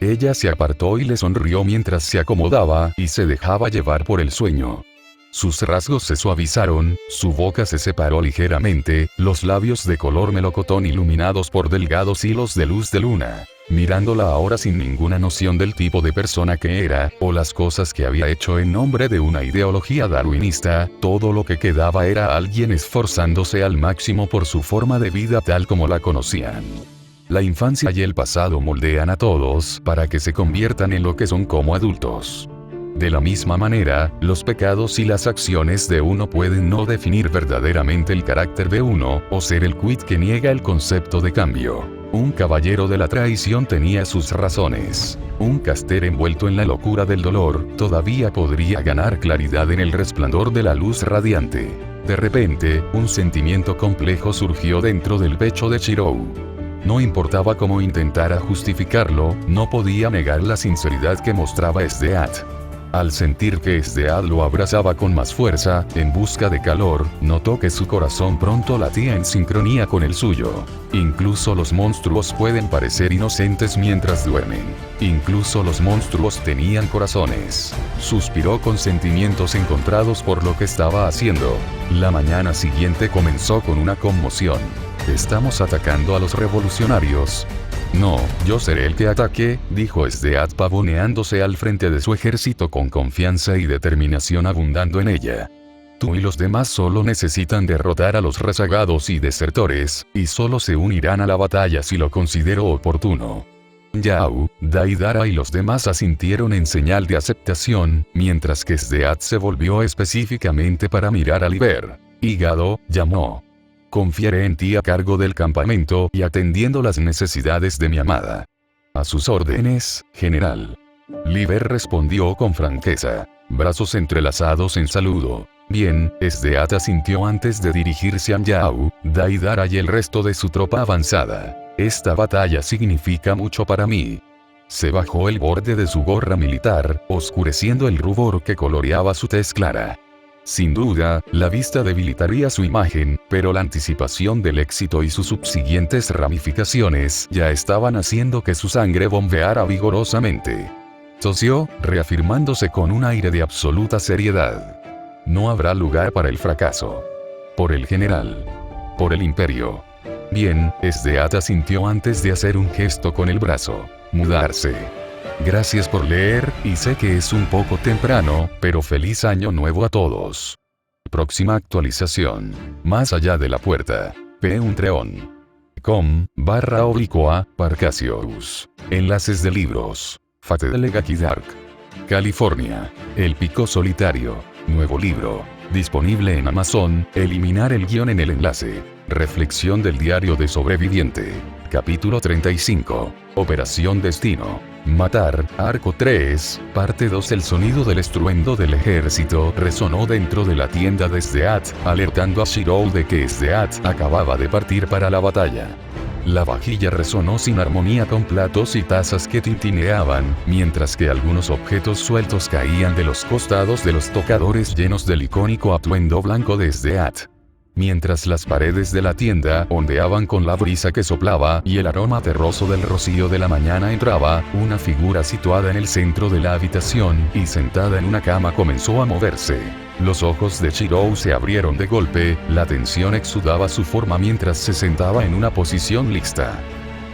Ella se apartó y le sonrió mientras se acomodaba y se dejaba llevar por el sueño. Sus rasgos se suavizaron, su boca se separó ligeramente, los labios de color melocotón iluminados por delgados hilos de luz de luna. Mirándola ahora sin ninguna noción del tipo de persona que era, o las cosas que había hecho en nombre de una ideología darwinista, todo lo que quedaba era alguien esforzándose al máximo por su forma de vida tal como la conocían. La infancia y el pasado moldean a todos para que se conviertan en lo que son como adultos. De la misma manera, los pecados y las acciones de uno pueden no definir verdaderamente el carácter de uno, o ser el quid que niega el concepto de cambio. Un caballero de la traición tenía sus razones. Un caster envuelto en la locura del dolor, todavía podría ganar claridad en el resplandor de la luz radiante. De repente, un sentimiento complejo surgió dentro del pecho de Shirou. No importaba cómo intentara justificarlo, no podía negar la sinceridad que mostraba Esdeat. Al sentir que Esdeat lo abrazaba con más fuerza, en busca de calor, notó que su corazón pronto latía en sincronía con el suyo. Incluso los monstruos pueden parecer inocentes mientras duermen. Incluso los monstruos tenían corazones. Suspiró con sentimientos encontrados por lo que estaba haciendo. La mañana siguiente comenzó con una conmoción. «¿Estamos atacando a los revolucionarios?» «No, yo seré el que ataque», dijo Esdeat pavoneándose al frente de su ejército con confianza y determinación abundando en ella. «Tú y los demás solo necesitan derrotar a los rezagados y desertores, y solo se unirán a la batalla si lo considero oportuno». Yao, Daidara y los demás asintieron en señal de aceptación, mientras que Esdeat se volvió específicamente para mirar a Liber. Hígado, llamó. «Confiaré en ti a cargo del campamento y atendiendo las necesidades de mi amada». «A sus órdenes, general». Liber respondió con franqueza. Brazos entrelazados en saludo. «Bien», Esdeat asintió antes de dirigirse a Yao, Daidara y el resto de su tropa avanzada. «Esta batalla significa mucho para mí». Se bajó el borde de su gorra militar, oscureciendo el rubor que coloreaba su tez clara. Sin duda, la vista debilitaría su imagen, pero la anticipación del éxito y sus subsiguientes ramificaciones ya estaban haciendo que su sangre bombeara vigorosamente. Tosió, reafirmándose con un aire de absoluta seriedad. «No habrá lugar para el fracaso. Por el general. Por el imperio». «Bien», Esdeat asintió antes de hacer un gesto con el brazo. «Mudarse». «Gracias por leer, y sé que es un poco temprano, pero feliz año nuevo a todos». Próxima actualización. Más allá de la puerta. P. Untreon. com/Parcasius. Enlaces de libros. Fate de Legacy Dark. California. El Pico Solitario. Nuevo libro. Disponible en Amazon. Eliminar el guión en el enlace. Reflexión del diario de sobreviviente. Capítulo 35. Operación Destino. Matar, Arco 3, parte 2. El sonido del estruendo del ejército resonó dentro de la tienda de Sdeat, alertando a Shirou de que Sdeat acababa de partir para la batalla. La vajilla resonó sin armonía con platos y tazas que tintineaban, mientras que algunos objetos sueltos caían de los costados de los tocadores llenos del icónico atuendo blanco de Sdeat. Mientras las paredes de la tienda ondeaban con la brisa que soplaba y el aroma terroso del rocío de la mañana entraba, una figura situada en el centro de la habitación y sentada en una cama comenzó a moverse. Los ojos de Shirou se abrieron de golpe, la tensión exudaba su forma mientras se sentaba en una posición lista.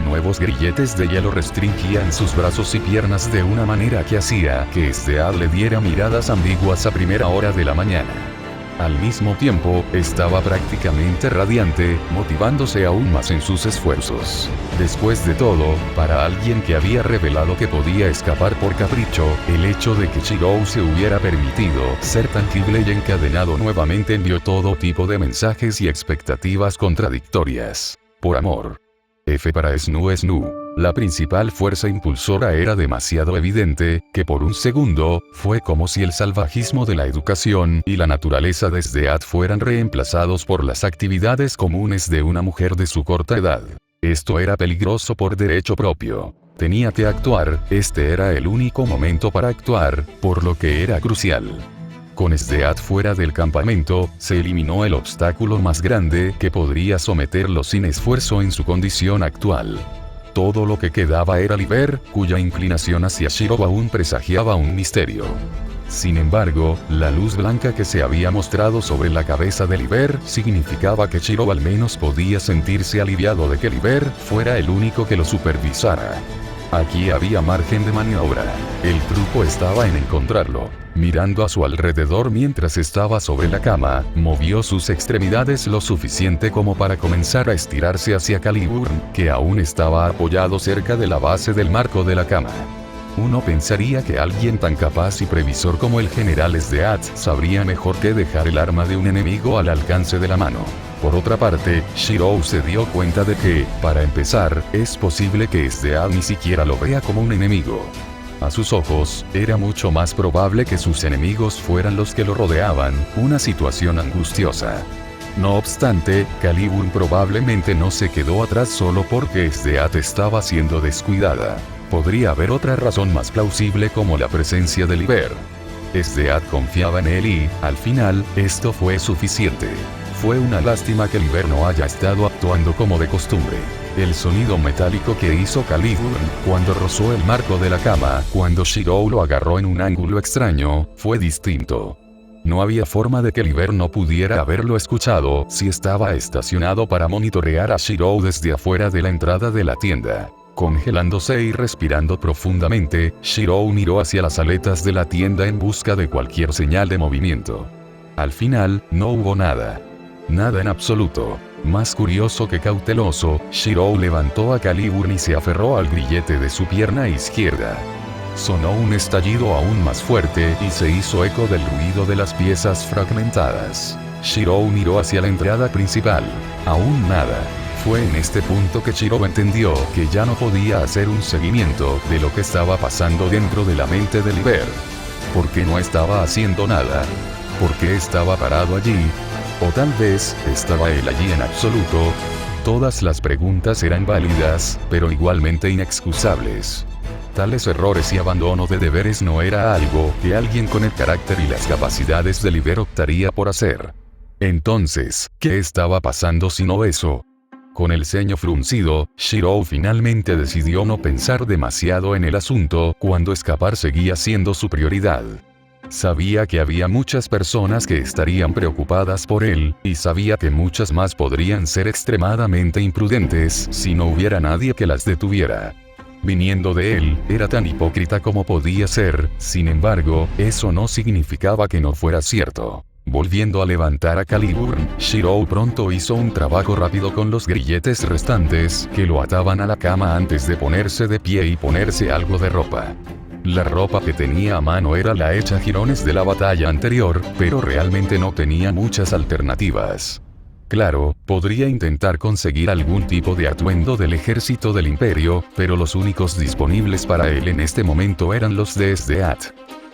Nuevos grilletes de hielo restringían sus brazos y piernas de una manera que hacía que Sdeat le diera miradas ambiguas a primera hora de la mañana. Al mismo tiempo, estaba prácticamente radiante, motivándose aún más en sus esfuerzos. Después de todo, para alguien que había revelado que podía escapar por capricho, el hecho de que Shirou se hubiera permitido ser tangible y encadenado nuevamente envió todo tipo de mensajes y expectativas contradictorias. Por amor. F para Snu. La principal fuerza impulsora era demasiado evidente, que por un segundo, fue como si el salvajismo de la educación y la naturaleza de Sdeat fueran reemplazados por las actividades comunes de una mujer de su corta edad. Esto era peligroso por derecho propio. Tenía que actuar, este era el único momento para actuar, por lo que era crucial. Con Sdeat fuera del campamento, se eliminó el obstáculo más grande que podría someterlo sin esfuerzo en su condición actual. Todo lo que quedaba era Liber, cuya inclinación hacia Shirou aún presagiaba un misterio. Sin embargo, la luz blanca que se había mostrado sobre la cabeza de Liber significaba que Shirou al menos podía sentirse aliviado de que Liber fuera el único que lo supervisara. Aquí había margen de maniobra. El truco estaba en encontrarlo. Mirando a su alrededor mientras estaba sobre la cama, movió sus extremidades lo suficiente como para comenzar a estirarse hacia Caliburn, que aún estaba apoyado cerca de la base del marco de la cama. Uno pensaría que alguien tan capaz y previsor como el general Sdeat sabría mejor que dejar el arma de un enemigo al alcance de la mano. Por otra parte, Shirou se dio cuenta de que, para empezar, es posible que Sdeat ni siquiera lo vea como un enemigo. A sus ojos, era mucho más probable que sus enemigos fueran los que lo rodeaban, una situación angustiosa. No obstante, Caliburn probablemente no se quedó atrás solo porque Sdeat estaba siendo descuidada. Podría haber otra razón más plausible como la presencia de Liber. Sdeat confiaba en él y, al final, esto fue suficiente. Fue una lástima que Liber no haya estado actuando como de costumbre. El sonido metálico que hizo Caliburn cuando rozó el marco de la cama, cuando Shirou lo agarró en un ángulo extraño, fue distinto. No había forma de que Liber no pudiera haberlo escuchado si estaba estacionado para monitorear a Shirou desde afuera de la entrada de la tienda. Congelándose y respirando profundamente, Shirou miró hacia las aletas de la tienda en busca de cualquier señal de movimiento. Al final, no hubo nada. Nada en absoluto. Más curioso que cauteloso, Shirou levantó a Caliburn y se aferró al grillete de su pierna izquierda. Sonó un estallido aún más fuerte y se hizo eco del ruido de las piezas fragmentadas. Shirou miró hacia la entrada principal. Aún nada. Fue en este punto que Shirou entendió que ya no podía hacer un seguimiento de lo que estaba pasando dentro de la mente de Liber. ¿Por qué no estaba haciendo nada? ¿Por qué estaba parado allí? O tal vez, estaba él allí en absoluto. Todas las preguntas eran válidas, pero igualmente inexcusables. Tales errores y abandono de deberes no era algo que alguien con el carácter y las capacidades de Liber optaría por hacer. Entonces, ¿qué estaba pasando sino eso? Con el ceño fruncido, Shirou finalmente decidió no pensar demasiado en el asunto cuando escapar seguía siendo su prioridad. Sabía que había muchas personas que estarían preocupadas por él, y sabía que muchas más podrían ser extremadamente imprudentes si no hubiera nadie que las detuviera. Viniendo de él, era tan hipócrita como podía ser, sin embargo, eso no significaba que no fuera cierto. Volviendo a levantar a Caliburn, Shirou pronto hizo un trabajo rápido con los grilletes restantes que lo ataban a la cama antes de ponerse de pie y ponerse algo de ropa. La ropa que tenía a mano era la hecha jirones de la batalla anterior, pero realmente no tenía muchas alternativas. Claro, podría intentar conseguir algún tipo de atuendo del ejército del imperio, pero los únicos disponibles para él en este momento eran los de Sdeat.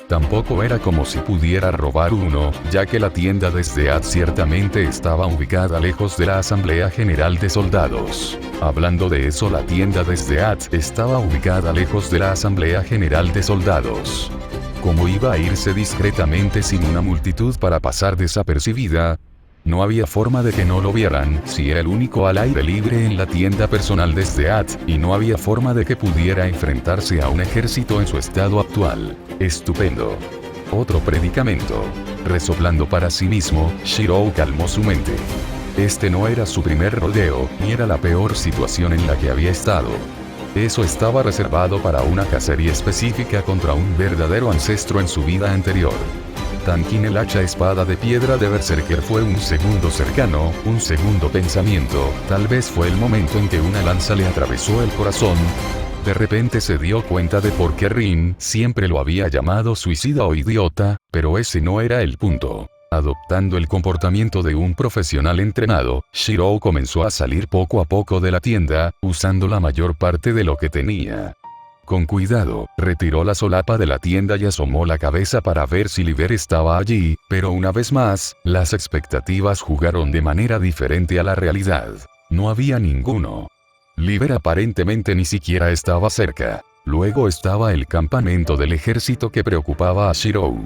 Tampoco era como si pudiera robar uno, ya que la tienda de Sdeat ciertamente estaba ubicada lejos de la Asamblea General de Soldados. Hablando de eso, la tienda de Sdeat estaba ubicada lejos de la Asamblea General de Soldados. ¿Cómo iba a irse discretamente sin una multitud para pasar desapercibida? No había forma de que no lo vieran, si era el único al aire libre en la tienda personal de Sdeat, y no había forma de que pudiera enfrentarse a un ejército en su estado actual. Estupendo. Otro predicamento. Resoplando para sí mismo, Shirou calmó su mente. Este no era su primer rodeo, ni era la peor situación en la que había estado. Eso estaba reservado para una cacería específica contra un verdadero ancestro en su vida anterior. Tankin, el hacha espada de piedra de Berserker, fue un segundo cercano, un segundo pensamiento. Tal vez fue el momento en que una lanza le atravesó el corazón. De repente se dio cuenta de por qué Rin siempre lo había llamado suicida o idiota, pero ese no era el punto. Adoptando el comportamiento de un profesional entrenado, Shirou comenzó a salir poco a poco de la tienda, usando la mayor parte de lo que tenía. Con cuidado, retiró la solapa de la tienda y asomó la cabeza para ver si Liber estaba allí, pero una vez más, las expectativas jugaron de manera diferente a la realidad. No había ninguno. Liber aparentemente ni siquiera estaba cerca. Luego estaba el campamento del ejército que preocupaba a Shirou.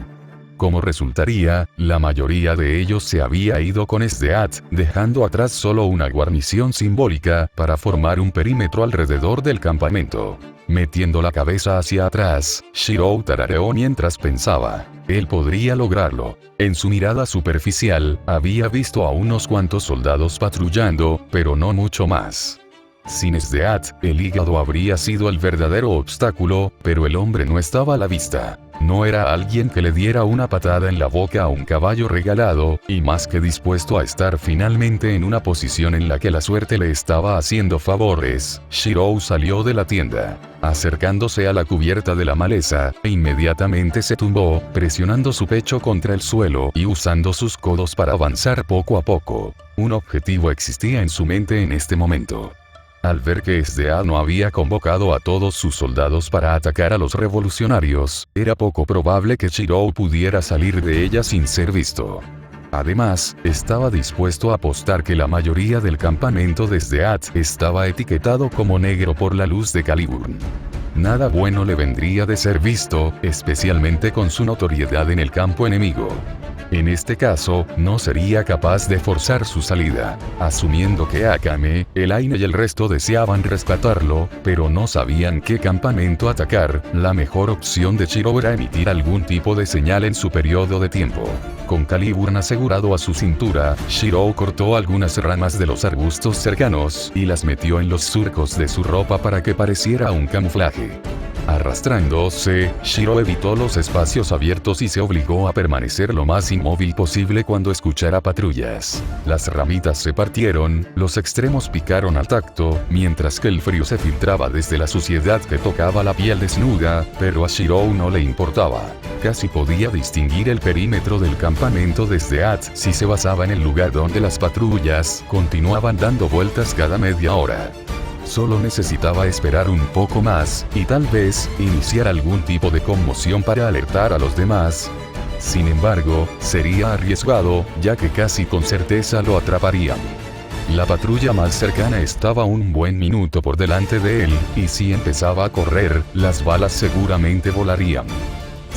Como resultaría, la mayoría de ellos se había ido con Sdeat, dejando atrás solo una guarnición simbólica para formar un perímetro alrededor del campamento. Metiendo la cabeza hacia atrás, Shirou tarareó mientras pensaba. Él podría lograrlo. En su mirada superficial, había visto a unos cuantos soldados patrullando, pero no mucho más. Sin Sdeat, el hígado habría sido el verdadero obstáculo, pero el hombre no estaba a la vista. No era alguien que le diera una patada en la boca a un caballo regalado, y más que dispuesto a estar finalmente en una posición en la que la suerte le estaba haciendo favores, Shirou salió de la tienda, acercándose a la cubierta de la maleza, e inmediatamente se tumbó, presionando su pecho contra el suelo y usando sus codos para avanzar poco a poco. Un objetivo existía en su mente en este momento. Al ver que Sdeat no había convocado a todos sus soldados para atacar a los revolucionarios, era poco probable que Shirou pudiera salir de ella sin ser visto. Además, estaba dispuesto a apostar que la mayoría del campamento de Sdeat estaba etiquetado como negro por la luz de Caliburn. Nada bueno le vendría de ser visto, especialmente con su notoriedad en el campo enemigo. En este caso, no sería capaz de forzar su salida. Asumiendo que Akame, Elaine y el resto deseaban rescatarlo, pero no sabían qué campamento atacar, la mejor opción de Shirou era emitir algún tipo de señal en su periodo de tiempo. Con Caliburn asegurado a su cintura, Shirou cortó algunas ramas de los arbustos cercanos y las metió en los surcos de su ropa para que pareciera un camuflaje. Arrastrándose, Shirou evitó los espacios abiertos y se obligó a permanecer lo más inmóvil posible cuando escuchara patrullas. Las ramitas se partieron, los extremos picaron al tacto, mientras que el frío se filtraba desde la suciedad que tocaba la piel desnuda, pero a Shirou no le importaba. Casi podía distinguir el perímetro del campamento de Sdeat si se basaba en el lugar donde las patrullas continuaban dando vueltas cada media hora. Solo necesitaba esperar un poco más, y tal vez, iniciar algún tipo de conmoción para alertar a los demás. Sin embargo, sería arriesgado, ya que casi con certeza lo atraparían. La patrulla más cercana estaba un buen minuto por delante de él, y si empezaba a correr, las balas seguramente volarían.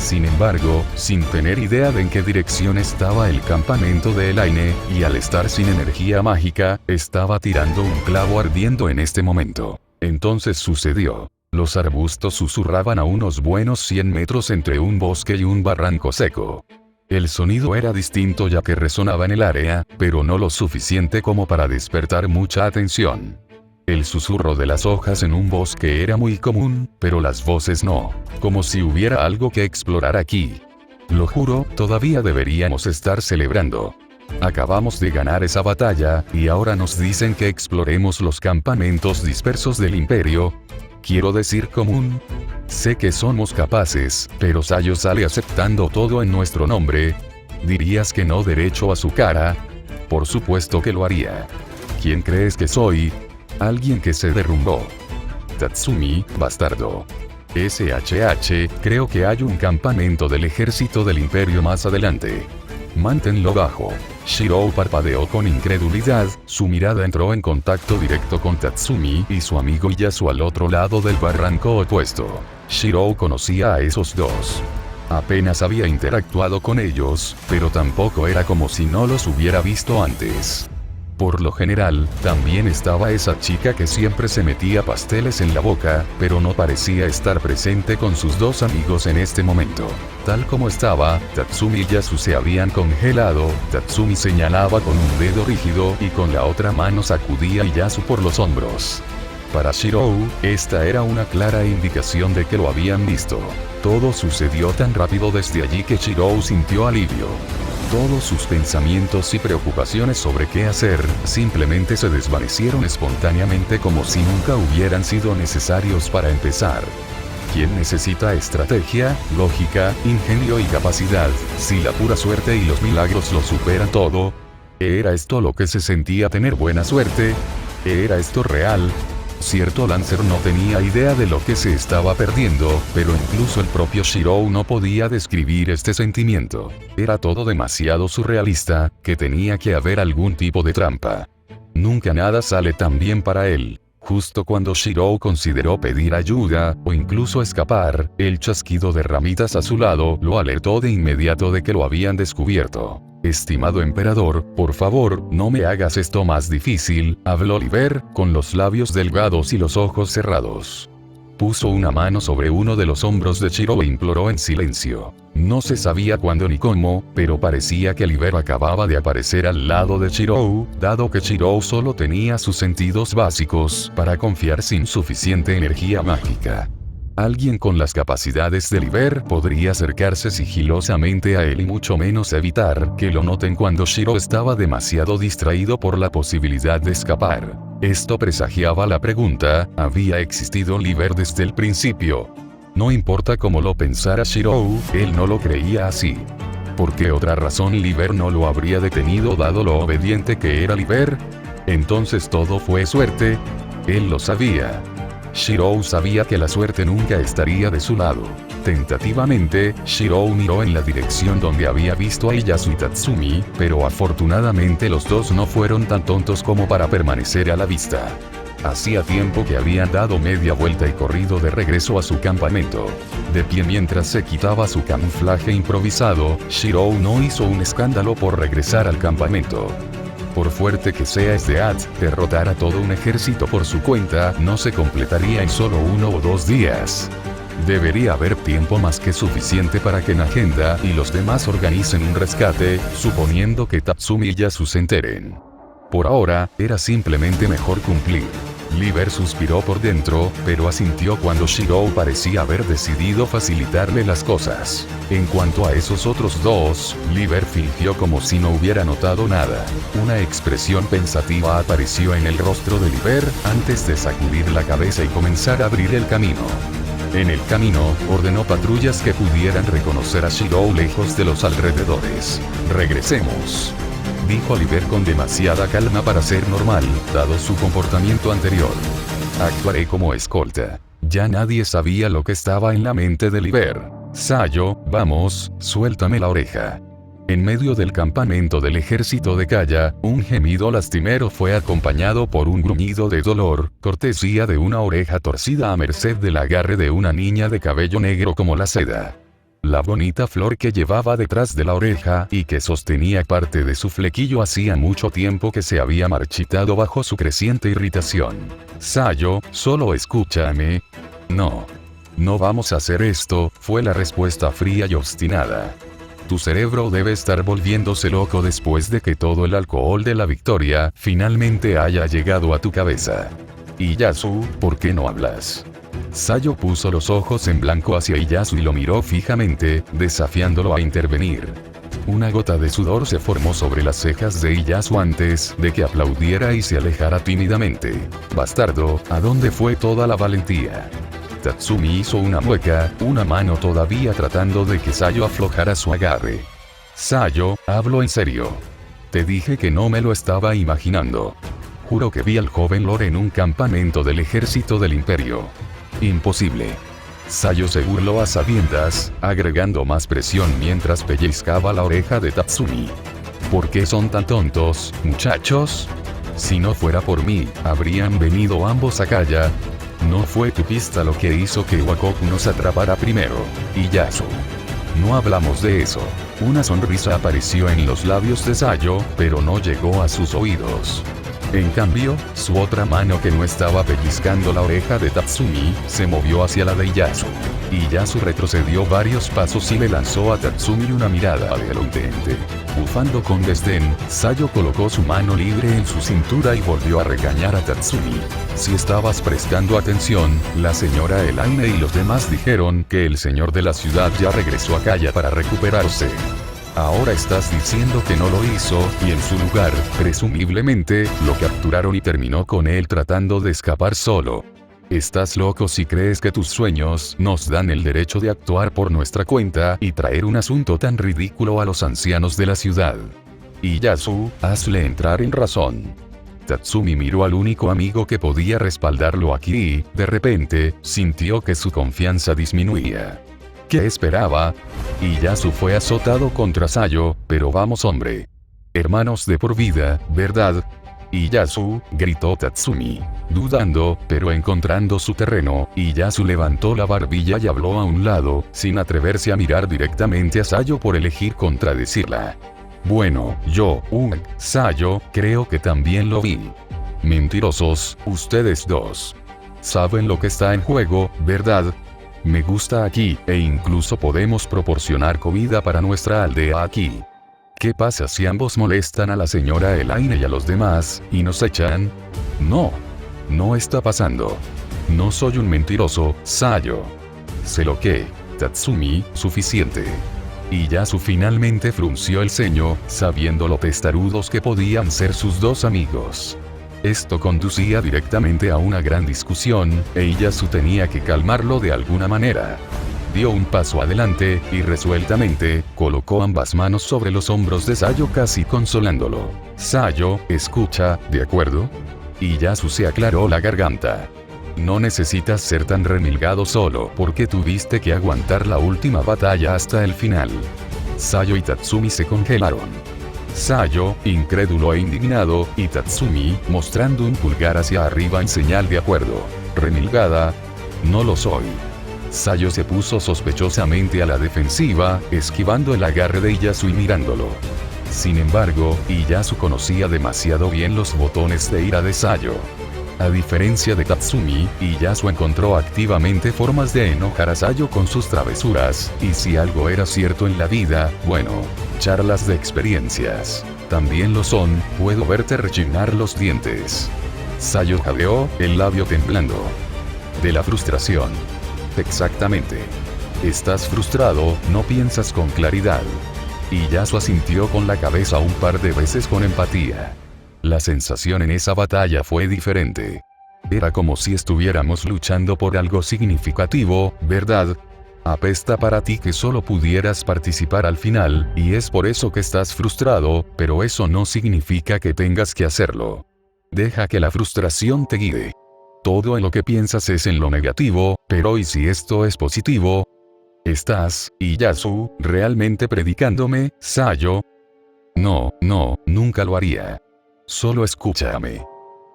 Sin embargo, sin tener idea de en qué dirección estaba el campamento de Elaine, y al estar sin energía mágica, estaba tirando un clavo ardiendo en este momento. Entonces sucedió. Los arbustos susurraban a unos buenos 100 metros entre un bosque y un barranco seco. El sonido era distinto ya que resonaba en el área, pero no lo suficiente como para despertar mucha atención. El susurro de las hojas en un bosque era muy común, pero las voces no, como si hubiera algo que explorar aquí. Lo juro, todavía deberíamos estar celebrando. Acabamos de ganar esa batalla, y ahora nos dicen que exploremos los campamentos dispersos del imperio. Quiero decir común. Sé que somos capaces, pero Sayo sale aceptando todo en nuestro nombre. ¿Dirías que no derecho a su cara? Por supuesto que lo haría. ¿Quién crees que soy? Alguien que se derrumbó. Tatsumi, bastardo. SHH, creo que hay un campamento del ejército del imperio más adelante. Manténlo bajo. Shirou parpadeó con incredulidad, su mirada entró en contacto directo con Tatsumi y su amigo Yasu al otro lado del barranco opuesto. Shirou conocía a esos dos. Apenas había interactuado con ellos, pero tampoco era como si no los hubiera visto antes. Por lo general, también estaba esa chica que siempre se metía pasteles en la boca, pero no parecía estar presente con sus dos amigos en este momento. Tal como estaba, Tatsumi y Yasu se habían congelado, Tatsumi señalaba con un dedo rígido y con la otra mano sacudía a Yasu por los hombros. Para Shirou, esta era una clara indicación de que lo habían visto. Todo sucedió tan rápido desde allí que Shirou sintió alivio. Todos sus pensamientos y preocupaciones sobre qué hacer, simplemente se desvanecieron espontáneamente como si nunca hubieran sido necesarios para empezar. ¿Quién necesita estrategia, lógica, ingenio y capacidad, si la pura suerte y los milagros lo superan todo? ¿Era esto lo que se sentía tener buena suerte? ¿Era esto real? Cierto, Lancer no tenía idea de lo que se estaba perdiendo, pero incluso el propio Shirou no podía describir este sentimiento. Era todo demasiado surrealista, que tenía que haber algún tipo de trampa. Nunca nada sale tan bien para él. Justo cuando Shirou consideró pedir ayuda, o incluso escapar, el chasquido de ramitas a su lado lo alertó de inmediato de que lo habían descubierto. Estimado emperador, por favor, no me hagas esto más difícil, habló Liber, con los labios delgados y los ojos cerrados. Puso una mano sobre uno de los hombros de Shirou e imploró en silencio. No se sabía cuándo ni cómo, pero parecía que Liber acababa de aparecer al lado de Shirou, dado que Shirou solo tenía sus sentidos básicos para confiar sin suficiente energía mágica. Alguien con las capacidades de Liber podría acercarse sigilosamente a él y mucho menos evitar que lo noten cuando Shirou estaba demasiado distraído por la posibilidad de escapar. Esto presagiaba la pregunta, ¿había existido Liber desde el principio? No importa cómo lo pensara Shirou, él no lo creía así. ¿Por qué otra razón Liber no lo habría detenido dado lo obediente que era Liber? Entonces todo fue suerte. Él lo sabía. Shirou sabía que la suerte nunca estaría de su lado. Tentativamente, Shirou miró en la dirección donde había visto a Yasu y Tatsumi, pero afortunadamente los dos no fueron tan tontos como para permanecer a la vista. Hacía tiempo que habían dado media vuelta y corrido de regreso a su campamento. De pie mientras se quitaba su camuflaje improvisado, Shirou no hizo un escándalo por regresar al campamento. Por fuerte que sea derrotar a todo un ejército por su cuenta no se completaría en solo 1 o 2 días. Debería haber tiempo más que suficiente para que Nagenda y los demás organicen un rescate, suponiendo que Tatsumi y Yasu se enteren. Por ahora, era simplemente mejor cumplir. Liber suspiró por dentro, pero asintió cuando Shirou parecía haber decidido facilitarle las cosas. En cuanto a esos otros dos, Liber fingió como si no hubiera notado nada. Una expresión pensativa apareció en el rostro de Liber, antes de sacudir la cabeza y comenzar a abrir el camino. En el camino, ordenó patrullas que pudieran reconocer a Shirou lejos de los alrededores. «Regresemos», dijo Liber con demasiada calma para ser normal, dado su comportamiento anterior. «Actuaré como escolta». Ya nadie sabía lo que estaba en la mente de Liber. «Sayo, vamos, suéltame la oreja». En medio del campamento del ejército de Kaya, un gemido lastimero fue acompañado por un gruñido de dolor, cortesía de una oreja torcida a merced del agarre de una niña de cabello negro como la seda. La bonita flor que llevaba detrás de la oreja y que sostenía parte de su flequillo hacía mucho tiempo que se había marchitado bajo su creciente irritación. «Sayo, solo escúchame». «No. No vamos a hacer esto», fue la respuesta fría y obstinada. «Tu cerebro debe estar volviéndose loco después de que todo el alcohol de la victoria finalmente haya llegado a tu cabeza. Y Yasu, ¿por qué no hablas? Sayo puso los ojos en blanco hacia Iyasu y lo miró fijamente, desafiándolo a intervenir. Una gota de sudor se formó sobre las cejas de Iyasu antes de que aplaudiera y se alejara tímidamente. Bastardo, ¿a dónde fue toda la valentía? Tatsumi hizo una mueca, una mano todavía tratando de que Sayo aflojara su agarre. Sayo, hablo en serio. Te dije que no me lo estaba imaginando. Juro que vi al joven Lord en un campamento del ejército del imperio. Imposible. Sayo se burló a sabiendas, agregando más presión mientras pellizcaba la oreja de Tatsumi. ¿Por qué son tan tontos, muchachos? Si no fuera por mí, habrían venido ambos a Kaya. No fue tu pista lo que hizo que Wakoku nos atrapara primero, Iyasu. No hablamos de eso. Una sonrisa apareció en los labios de Sayo, pero no llegó a sus oídos. En cambio, su otra mano que no estaba pellizcando la oreja de Tatsumi, se movió hacia la de Iyasu. Iyasu retrocedió varios pasos y le lanzó a Tatsumi una mirada delirante. Bufando con desdén, Sayo colocó su mano libre en su cintura y volvió a regañar a Tatsumi. Si estabas prestando atención, la señora Elaine y los demás dijeron que el señor de la ciudad ya regresó a Kaya para recuperarse. Ahora estás diciendo que no lo hizo, y en su lugar, presumiblemente, lo capturaron y terminó con él tratando de escapar solo. Estás loco si crees que tus sueños nos dan el derecho de actuar por nuestra cuenta y traer un asunto tan ridículo a los ancianos de la ciudad. Iyasu, hazle entrar en razón. Tatsumi miró al único amigo que podía respaldarlo aquí y, de repente, sintió que su confianza disminuía. ¿Qué esperaba? Iyasu fue azotado contra Sayo, pero vamos hombre. Hermanos de por vida, ¿verdad? Iyasu, gritó Tatsumi. Dudando, pero encontrando su terreno, Iyasu levantó la barbilla y habló a un lado, sin atreverse a mirar directamente a Sayo por elegir contradecirla. Bueno, yo, Sayo, creo que también lo vi. Mentirosos, ustedes dos. Saben lo que está en juego, ¿verdad? Me gusta aquí, e incluso podemos proporcionar comida para nuestra aldea aquí. ¿Qué pasa si ambos molestan a la señora Elaine y a los demás, y nos echan? No. No está pasando. No soy un mentiroso, Sayo. Sé lo que, Tatsumi, suficiente. Iyasu finalmente frunció el ceño, sabiendo lo testarudos que podían ser sus dos amigos. Esto conducía directamente a una gran discusión, e Iyasu tenía que calmarlo de alguna manera. Dio un paso adelante, y resueltamente, colocó ambas manos sobre los hombros de Sayo casi consolándolo. Sayo, escucha, ¿de acuerdo? Iyasu se aclaró la garganta. No necesitas ser tan remilgado solo porque tuviste que aguantar la última batalla hasta el final. Sayo y Tatsumi se congelaron. Sayo, incrédulo e indignado, y Tatsumi, mostrando un pulgar hacia arriba en señal de acuerdo. ¿Remilgada? No lo soy. Sayo se puso sospechosamente a la defensiva, esquivando el agarre de Iyasu y mirándolo. Sin embargo, Iyasu conocía demasiado bien los botones de ira de Sayo. A diferencia de Tatsumi, Iyasu encontró activamente formas de enojar a Sayo con sus travesuras, y si algo era cierto en la vida, bueno, charlas de experiencias. También lo son, puedo verte rechinar los dientes. Sayo jadeó, el labio temblando. De la frustración. Exactamente. Estás frustrado, no piensas con claridad. Iyasu asintió con la cabeza un par de veces con empatía. La sensación en esa batalla fue diferente. Era como si estuviéramos luchando por algo significativo, ¿verdad? Apesta para ti que solo pudieras participar al final, y es por eso que estás frustrado, pero eso no significa que tengas que hacerlo. Deja que la frustración te guíe. Todo en lo que piensas es en lo negativo, pero ¿y si esto es positivo? ¿Estás, Iyasu, realmente predicándome, Sayo? No, nunca lo haría. Solo escúchame.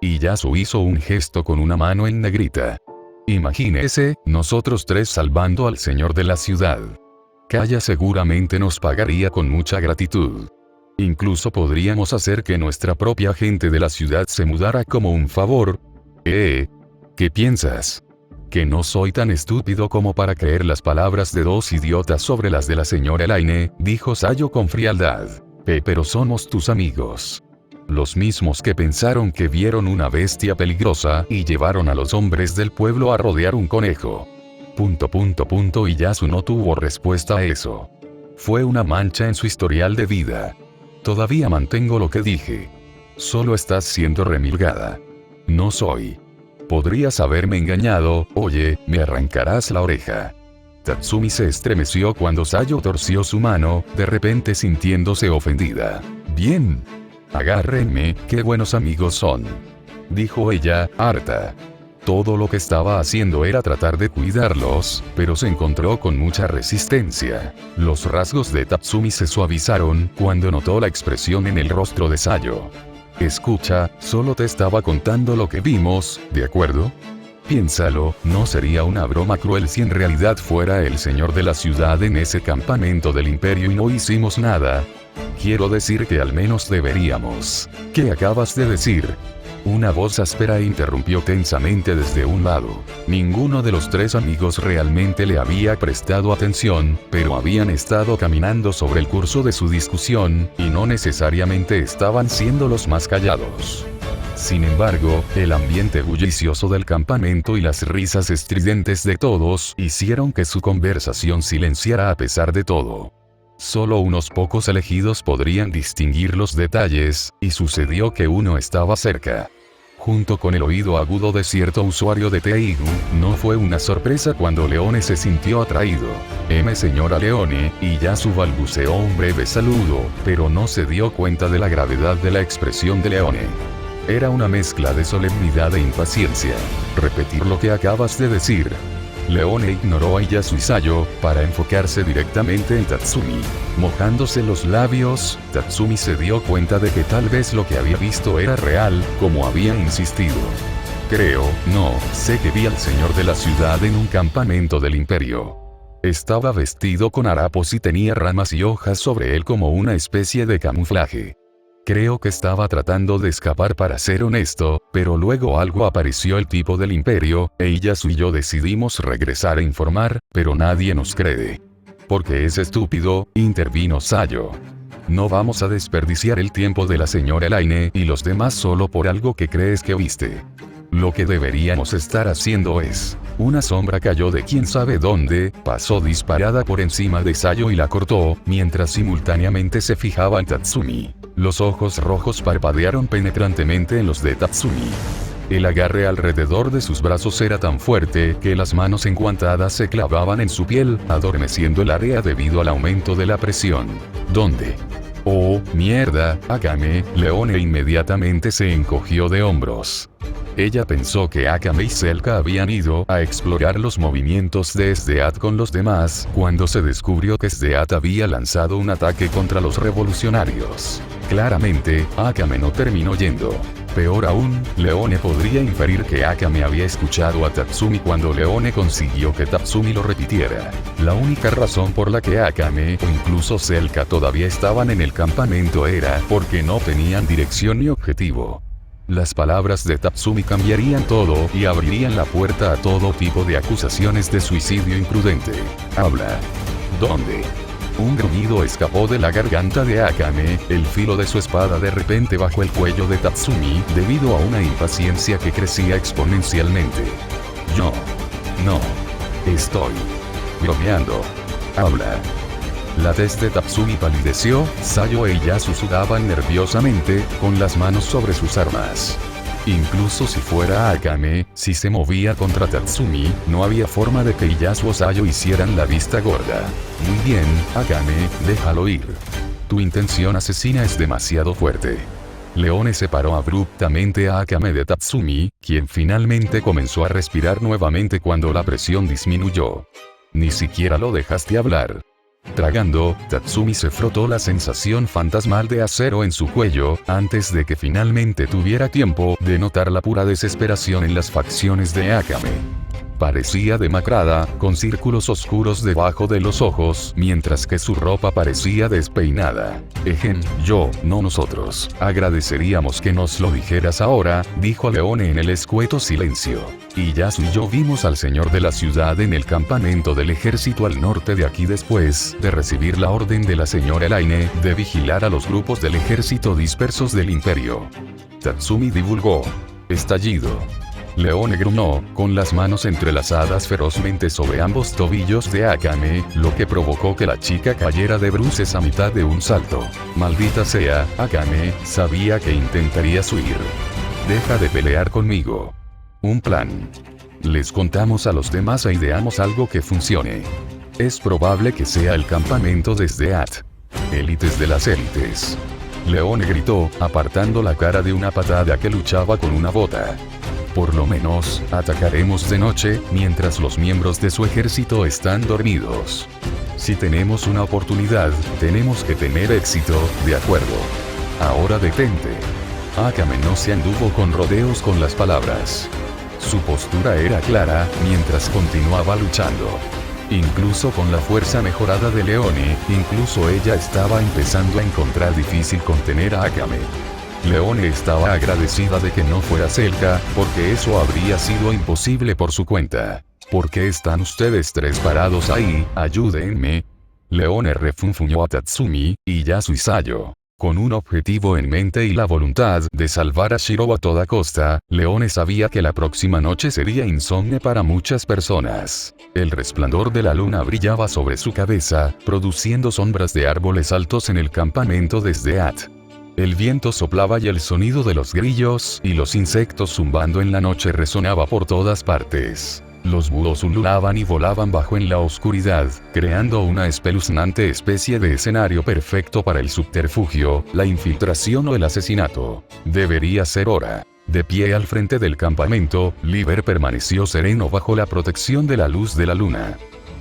Iyasu hizo un gesto con una mano en negrita. Imagínese, nosotros tres salvando al señor de la ciudad. Kaya seguramente nos pagaría con mucha gratitud. Incluso podríamos hacer que nuestra propia gente de la ciudad se mudara como un favor. ¿Qué piensas? Que no soy tan estúpido como para creer las palabras de dos idiotas sobre las de la señora Elaine, dijo Sayo con frialdad. Pero somos tus amigos. Los mismos que pensaron que vieron una bestia peligrosa y llevaron a los hombres del pueblo a rodear un conejo. Iyasu no tuvo respuesta a eso. Fue una mancha en su historial de vida. Todavía mantengo lo que dije. Solo estás siendo remilgada. No soy. Podrías haberme engañado, oye, me arrancarás la oreja. Tatsumi se estremeció cuando Sayo torció su mano, de repente sintiéndose ofendida. Bien. Agárrenme, qué buenos amigos son. Dijo ella, harta. Todo lo que estaba haciendo era tratar de cuidarlos, pero se encontró con mucha resistencia. Los rasgos de Tatsumi se suavizaron cuando notó la expresión en el rostro de Sayo. Escucha, solo te estaba contando lo que vimos, ¿de acuerdo? Piénsalo, no sería una broma cruel si en realidad fuera el señor de la ciudad en ese campamento del imperio y no hicimos nada. Quiero decir que al menos deberíamos. ¿Qué acabas de decir? Una voz áspera interrumpió tensamente desde un lado. Ninguno de los tres amigos realmente le había prestado atención, pero habían estado caminando sobre el curso de su discusión, y no necesariamente estaban siendo los más callados. Sin embargo, el ambiente bullicioso del campamento y las risas estridentes de todos hicieron que su conversación silenciara a pesar de todo. Solo unos pocos elegidos podrían distinguir los detalles, y sucedió que uno estaba cerca. Junto con el oído agudo de cierto usuario de Teigu, no fue una sorpresa cuando Leone se sintió atraído. Señora Leone, y Yasu balbuceó un breve saludo, pero no se dio cuenta de la gravedad de la expresión de Leone. Era una mezcla de solemnidad e impaciencia. Repetir lo que acabas de decir. Leone ignoró a Iyasu y Sayo, para enfocarse directamente en Tatsumi. Mojándose los labios, Tatsumi se dio cuenta de que tal vez lo que había visto era real, como había insistido. Sé que vi al señor de la ciudad en un campamento del imperio. Estaba vestido con harapos y tenía ramas y hojas sobre él como una especie de camuflaje. Creo que estaba tratando de escapar para ser honesto, pero luego algo apareció el tipo del imperio, Iyasu y yo decidimos regresar a informar, pero nadie nos cree. Porque es estúpido, intervino Sayo. No vamos a desperdiciar el tiempo de la señora Elaine y los demás solo por algo que crees que viste. Lo que deberíamos estar haciendo es... Una sombra cayó de quién sabe dónde, pasó disparada por encima de Sayo y la cortó, mientras simultáneamente se fijaba en Tatsumi. Los ojos rojos parpadearon penetrantemente en los de Tatsumi. El agarre alrededor de sus brazos era tan fuerte que las manos enguantadas se clavaban en su piel, adormeciendo el área debido al aumento de la presión. ¿Dónde? Oh, mierda, Akame. Leone inmediatamente se encogió de hombros. Ella pensó que Akame y Selka habían ido a explorar los movimientos de Sdeat con los demás, cuando se descubrió que Sdeat había lanzado un ataque contra los revolucionarios. Claramente, Akame no terminó yendo. Peor aún, Leone podría inferir que Akame había escuchado a Tatsumi cuando Leone consiguió que Tatsumi lo repitiera. La única razón por la que Akame o incluso Selka todavía estaban en el campamento era porque no tenían dirección ni objetivo. Las palabras de Tatsumi cambiarían todo y abrirían la puerta a todo tipo de acusaciones de suicidio imprudente. Habla. ¿Dónde? Un gruñido escapó de la garganta de Akame, el filo de su espada de repente bajo el cuello de Tatsumi, debido a una impaciencia que crecía exponencialmente. No. Estoy bromeando. Habla. La tez de Tatsumi palideció, Sayo e Iyasu sudaban nerviosamente, con las manos sobre sus armas. Incluso si fuera Akame, si se movía contra Tatsumi, no había forma de que Iyasu o Sayo hicieran la vista gorda. Muy bien, Akame, déjalo ir. Tu intención asesina es demasiado fuerte. Leone separó abruptamente a Akame de Tatsumi, quien finalmente comenzó a respirar nuevamente cuando la presión disminuyó. Ni siquiera lo dejaste hablar. Tragando, Tatsumi se frotó la sensación fantasmal de acero en su cuello, antes de que finalmente tuviera tiempo de notar la pura desesperación en las facciones de Akame. Parecía demacrada, con círculos oscuros debajo de los ojos, mientras que su ropa parecía despeinada. No nosotros. Agradeceríamos que nos lo dijeras ahora, dijo Leone en el escueto silencio. Y Yasu y yo vimos al señor de la ciudad en el campamento del ejército al norte de aquí después de recibir la orden de la señora Elaine de vigilar a los grupos del ejército dispersos del imperio. Tatsumi divulgó. Estallido. Leone gruñó, con las manos entrelazadas ferozmente sobre ambos tobillos de Akame, lo que provocó que la chica cayera de bruces a mitad de un salto. Maldita sea, Akame, sabía que intentarías huir. Deja de pelear conmigo. Un plan. Les contamos a los demás e ideamos algo que funcione. Es probable que sea el campamento desde At. Élites de las élites. Leone gritó, apartando la cara de una patada que luchaba con una bota. Por lo menos, atacaremos de noche, mientras los miembros de su ejército están dormidos. Si tenemos una oportunidad, tenemos que tener éxito, de acuerdo. Ahora detente. Akame no se anduvo con rodeos con las palabras. Su postura era clara, mientras continuaba luchando. Incluso con la fuerza mejorada de Leone, incluso ella estaba empezando a encontrar difícil contener a Akame. Leone estaba agradecida de que no fuera cerca, porque eso habría sido imposible por su cuenta. ¿Por qué están ustedes tres parados ahí? Ayúdenme. Leone refunfuñó a Tatsumi, y Yasu y Sayo. Con un objetivo en mente y la voluntad de salvar a Shiro a toda costa, Leone sabía que la próxima noche sería insomne para muchas personas. El resplandor de la luna brillaba sobre su cabeza, produciendo sombras de árboles altos en el campamento desde At. El viento soplaba y el sonido de los grillos y los insectos zumbando en la noche resonaba por todas partes. Los búhos ululaban y volaban bajo en la oscuridad, creando una espeluznante especie de escenario perfecto para el subterfugio, la infiltración o el asesinato. Debería ser hora. De pie al frente del campamento, Liber permaneció sereno bajo la protección de la luz de la luna.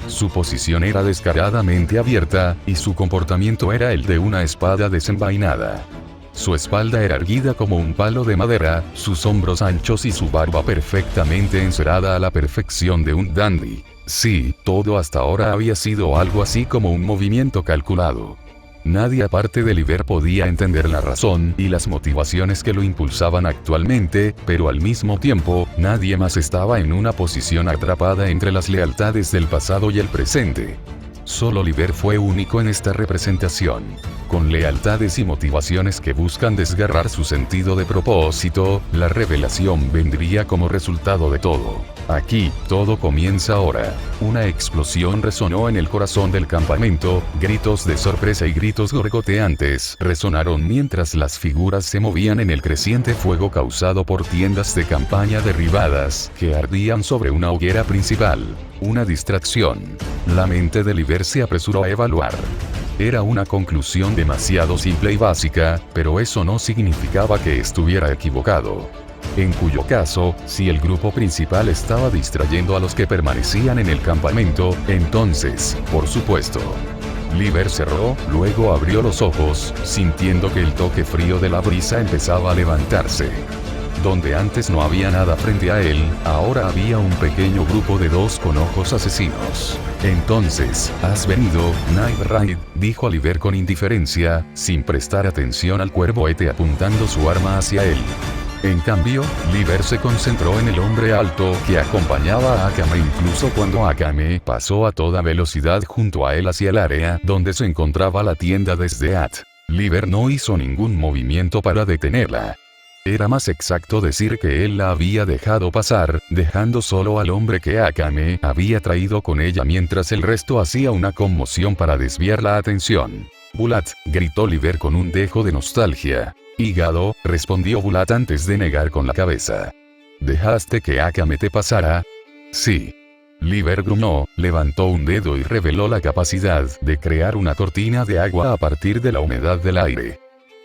Su posición era descaradamente abierta, y su comportamiento era el de una espada desenvainada. Su espalda era erguida como un palo de madera, sus hombros anchos y su barba perfectamente encerada a la perfección de un dandy. Sí, todo hasta ahora había sido algo así como un movimiento calculado. Nadie aparte de Liber podía entender la razón y las motivaciones que lo impulsaban actualmente, pero al mismo tiempo, nadie más estaba en una posición atrapada entre las lealtades del pasado y el presente. Solo Liber fue único en esta representación. Con lealtades y motivaciones que buscan desgarrar su sentido de propósito, la revelación vendría como resultado de todo. Aquí, todo comienza ahora. Una explosión resonó en el corazón del campamento, gritos de sorpresa y gritos gorgoteantes resonaron mientras las figuras se movían en el creciente fuego causado por tiendas de campaña derribadas, que ardían sobre una hoguera principal. Una distracción. La mente de Liber se apresuró a evaluar. Era una conclusión demasiado simple y básica, pero eso no significaba que estuviera equivocado. En cuyo caso, si el grupo principal estaba distrayendo a los que permanecían en el campamento, entonces, por supuesto. Liber cerró, luego abrió los ojos, sintiendo que el toque frío de la brisa empezaba a levantarse. Donde antes no había nada frente a él, ahora había un pequeño grupo de dos con ojos asesinos. Entonces, ¿has venido, Night Raid?, dijo Liber con indiferencia, sin prestar atención al cuervo Ete apuntando su arma hacia él. En cambio, Liber se concentró en el hombre alto que acompañaba a Akame incluso cuando Akame pasó a toda velocidad junto a él hacia el área donde se encontraba la tienda desde At. Liber no hizo ningún movimiento para detenerla. Era más exacto decir que él la había dejado pasar, dejando solo al hombre que Akame había traído con ella mientras el resto hacía una conmoción para desviar la atención. Bulat, gritó Liber con un dejo de nostalgia. Hígado, respondió Bulat antes de negar con la cabeza. ¿Dejaste que Akame te pasara? Sí. Liber gruñó, levantó un dedo y reveló la capacidad de crear una cortina de agua a partir de la humedad del aire.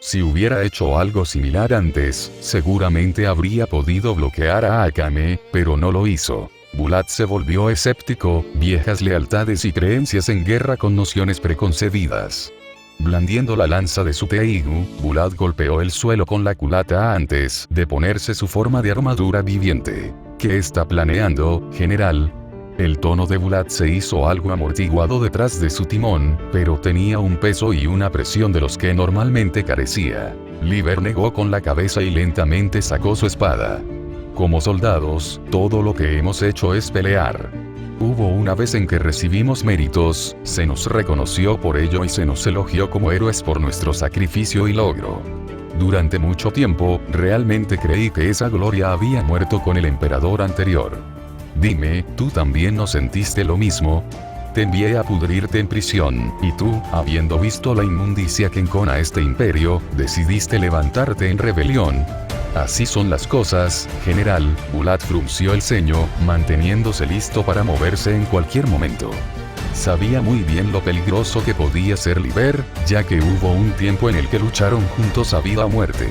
Si hubiera hecho algo similar antes, seguramente habría podido bloquear a Akame, pero no lo hizo. Bulat se volvió escéptico, viejas lealtades y creencias en guerra con nociones preconcebidas. Blandiendo la lanza de su Teigu, Bulat golpeó el suelo con la culata antes de ponerse su forma de armadura viviente. ¿Qué está planeando, general? El tono de Bulat se hizo algo amortiguado detrás de su timón, pero tenía un peso y una presión de los que normalmente carecía. Liber negó con la cabeza y lentamente sacó su espada. Como soldados, todo lo que hemos hecho es pelear. Hubo una vez en que recibimos méritos, se nos reconoció por ello y se nos elogió como héroes por nuestro sacrificio y logro. Durante mucho tiempo, realmente creí que esa gloria había muerto con el emperador anterior. Dime, ¿tú también no sentiste lo mismo? Te envié a pudrirte en prisión, y tú, habiendo visto la inmundicia que encona este imperio, decidiste levantarte en rebelión. Así son las cosas, general. Bulat frunció el ceño, manteniéndose listo para moverse en cualquier momento. Sabía muy bien lo peligroso que podía ser Liber, ya que hubo un tiempo en el que lucharon juntos a vida o muerte.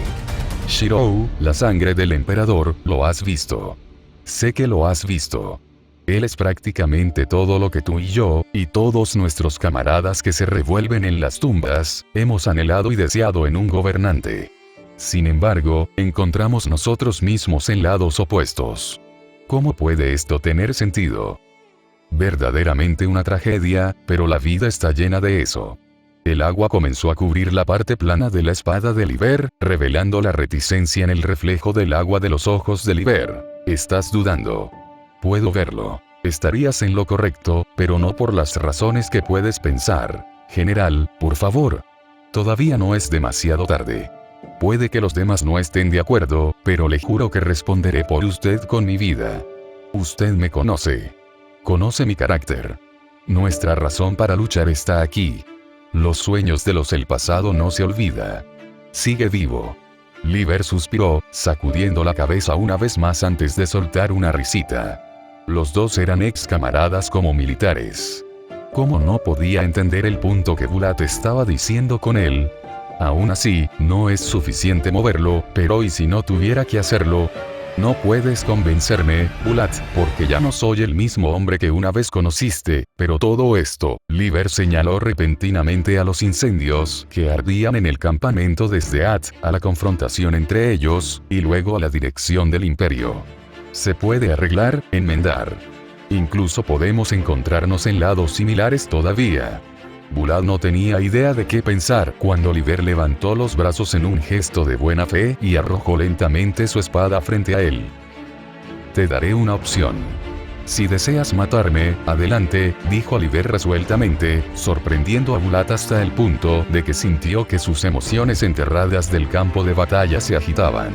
Shirou, la sangre del emperador, lo has visto. Sé que lo has visto. Él es prácticamente todo lo que tú y yo, y todos nuestros camaradas que se revuelven en las tumbas, hemos anhelado y deseado en un gobernante. Sin embargo, encontramos nosotros mismos en lados opuestos. ¿Cómo puede esto tener sentido? Verdaderamente una tragedia, pero la vida está llena de eso. El agua comenzó a cubrir la parte plana de la espada de Liber, revelando la reticencia en el reflejo del agua de los ojos de Liber. Estás dudando. Puedo verlo. Estarías en lo correcto, pero no por las razones que puedes pensar. General, por favor. Todavía no es demasiado tarde. Puede que los demás no estén de acuerdo, pero le juro que responderé por usted con mi vida. Usted me conoce. Conoce mi carácter. Nuestra razón para luchar está aquí. Los sueños de los del pasado no se olvida. Sigue vivo. Liber suspiró, sacudiendo la cabeza una vez más antes de soltar una risita. Los dos eran ex camaradas como militares. ¿Cómo no podía entender el punto que Bulat estaba diciendo con él? Aún así, no es suficiente moverlo, pero ¿y si no tuviera que hacerlo? No puedes convencerme, Bulat, porque ya no soy el mismo hombre que una vez conociste, pero todo esto, Liber señaló repentinamente a los incendios que ardían en el campamento desde At, a la confrontación entre ellos, y luego a la dirección del imperio. Se puede arreglar, enmendar. Incluso podemos encontrarnos en lados similares todavía. Bulat no tenía idea de qué pensar cuando Liber levantó los brazos en un gesto de buena fe y arrojó lentamente su espada frente a él. Te daré una opción. Si deseas matarme, adelante, dijo Liber resueltamente, sorprendiendo a Bulat hasta el punto de que sintió que sus emociones enterradas del campo de batalla se agitaban.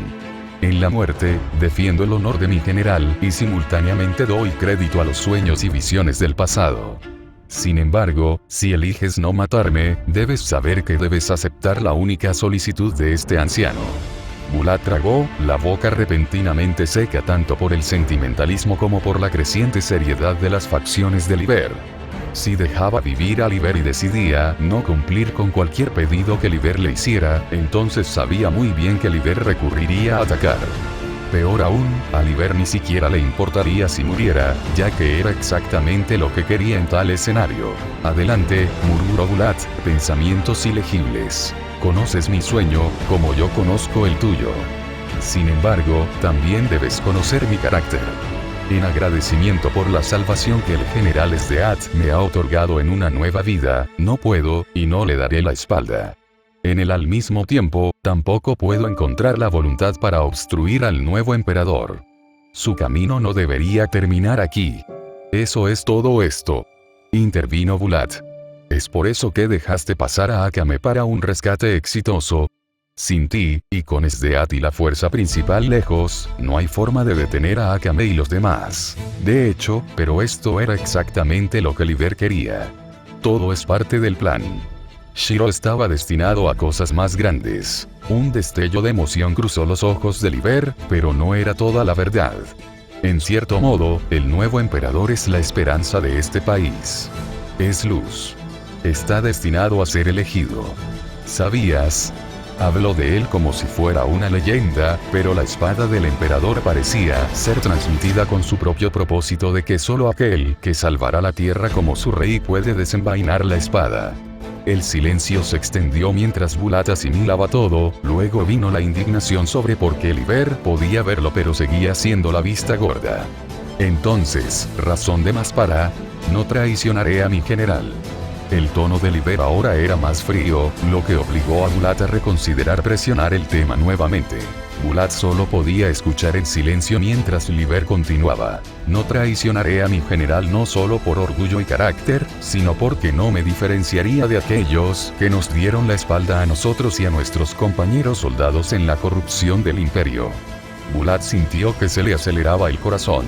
En la muerte, defiendo el honor de mi general y simultáneamente doy crédito a los sueños y visiones del pasado. Sin embargo, si eliges no matarme, debes saber que debes aceptar la única solicitud de este anciano. Bulat tragó, la boca repentinamente seca tanto por el sentimentalismo como por la creciente seriedad de las facciones de Liber. Si dejaba vivir a Liber y decidía no cumplir con cualquier pedido que Liber le hiciera, entonces sabía muy bien que Liber recurriría a atacar. Peor aún, a Liber ni siquiera le importaría si muriera, ya que era exactamente lo que quería en tal escenario. Adelante, murmuró Bulat, pensamientos ilegibles. Conoces mi sueño, como yo conozco el tuyo. Sin embargo, también debes conocer mi carácter. En agradecimiento por la salvación que el general Esdeat me ha otorgado en una nueva vida, no puedo, y no le daré la espalda. En el al mismo tiempo, tampoco puedo encontrar la voluntad para obstruir al nuevo emperador. Su camino no debería terminar aquí. Eso es todo esto. Intervino Bulat. Es por eso que dejaste pasar a Akame para un rescate exitoso. Sin ti, y con Esdeat y la fuerza principal lejos, no hay forma de detener a Akame y los demás. De hecho, pero esto era exactamente lo que Liber quería. Todo es parte del plan. Shiro estaba destinado a cosas más grandes. Un destello de emoción cruzó los ojos de Liber, pero no era toda la verdad. En cierto modo, el nuevo emperador es la esperanza de este país. Es luz. Está destinado a ser elegido. ¿Sabías? Habló de él como si fuera una leyenda, pero la espada del emperador parecía ser transmitida con su propio propósito de que solo aquel que salvará la tierra como su rey puede desenvainar la espada. El silencio se extendió mientras Bulat asimilaba todo, luego vino la indignación sobre por qué Liber podía verlo pero seguía haciendo la vista gorda. Entonces, razón de más para... no traicionaré a mi general. El tono de Liber ahora era más frío, lo que obligó a Bulat a reconsiderar presionar el tema nuevamente. Bulat solo podía escuchar en silencio mientras Liber continuaba. No traicionaré a mi general no solo por orgullo y carácter, sino porque no me diferenciaría de aquellos que nos dieron la espalda a nosotros y a nuestros compañeros soldados en la corrupción del imperio. Bulat sintió que se le aceleraba el corazón.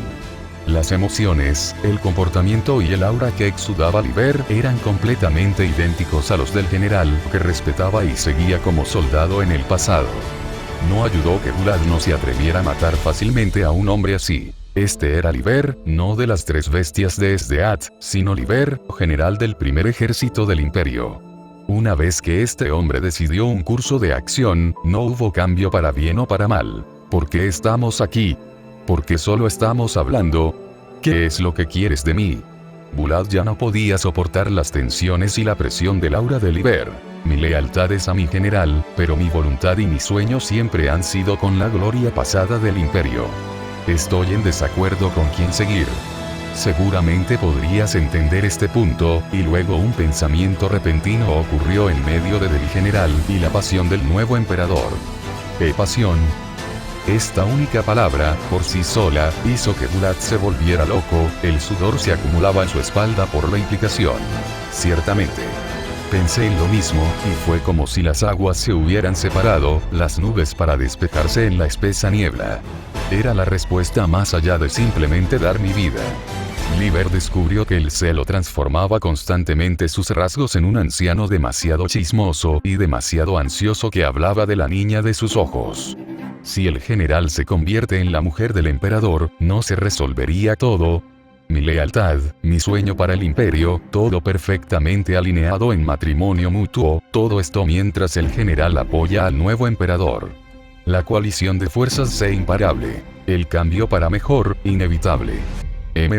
Las emociones, el comportamiento y el aura que exudaba Liber eran completamente idénticos a los del general que respetaba y seguía como soldado en el pasado. No ayudó que Bulat no se atreviera a matar fácilmente a un hombre así. Este era Liber, no de las 3 bestias de Esdeat, sino Liber, general del primer ejército del imperio. Una vez que este hombre decidió un curso de acción, no hubo cambio para bien o para mal. ¿Por qué estamos aquí? ¿Por qué solo estamos hablando? ¿Qué es lo que quieres de mí? Bulat ya no podía soportar las tensiones y la presión del aura de Liber. Mi lealtad es a mi general, pero mi voluntad y mi sueño siempre han sido con la gloria pasada del imperio. Estoy en desacuerdo con quién seguir. Seguramente podrías entender este punto, y luego un pensamiento repentino ocurrió en medio de mi general y la pasión del nuevo emperador. ¿Qué pasión? Esta única palabra, por sí sola, hizo que Bulat se volviera loco, el sudor se acumulaba en su espalda por la implicación. Ciertamente. Pensé en lo mismo, y fue como si las aguas se hubieran separado, las nubes para despejarse en la espesa niebla. Era la respuesta más allá de simplemente dar mi vida. Liber descubrió que el celo transformaba constantemente sus rasgos en un anciano demasiado chismoso y demasiado ansioso que hablaba de la niña de sus ojos. Si el general se convierte en la mujer del emperador, ¿no se resolvería todo? Mi lealtad, mi sueño para el imperio, todo perfectamente alineado en matrimonio mutuo, todo esto mientras el general apoya al nuevo emperador. La coalición de fuerzas se imparable. El cambio para mejor, inevitable.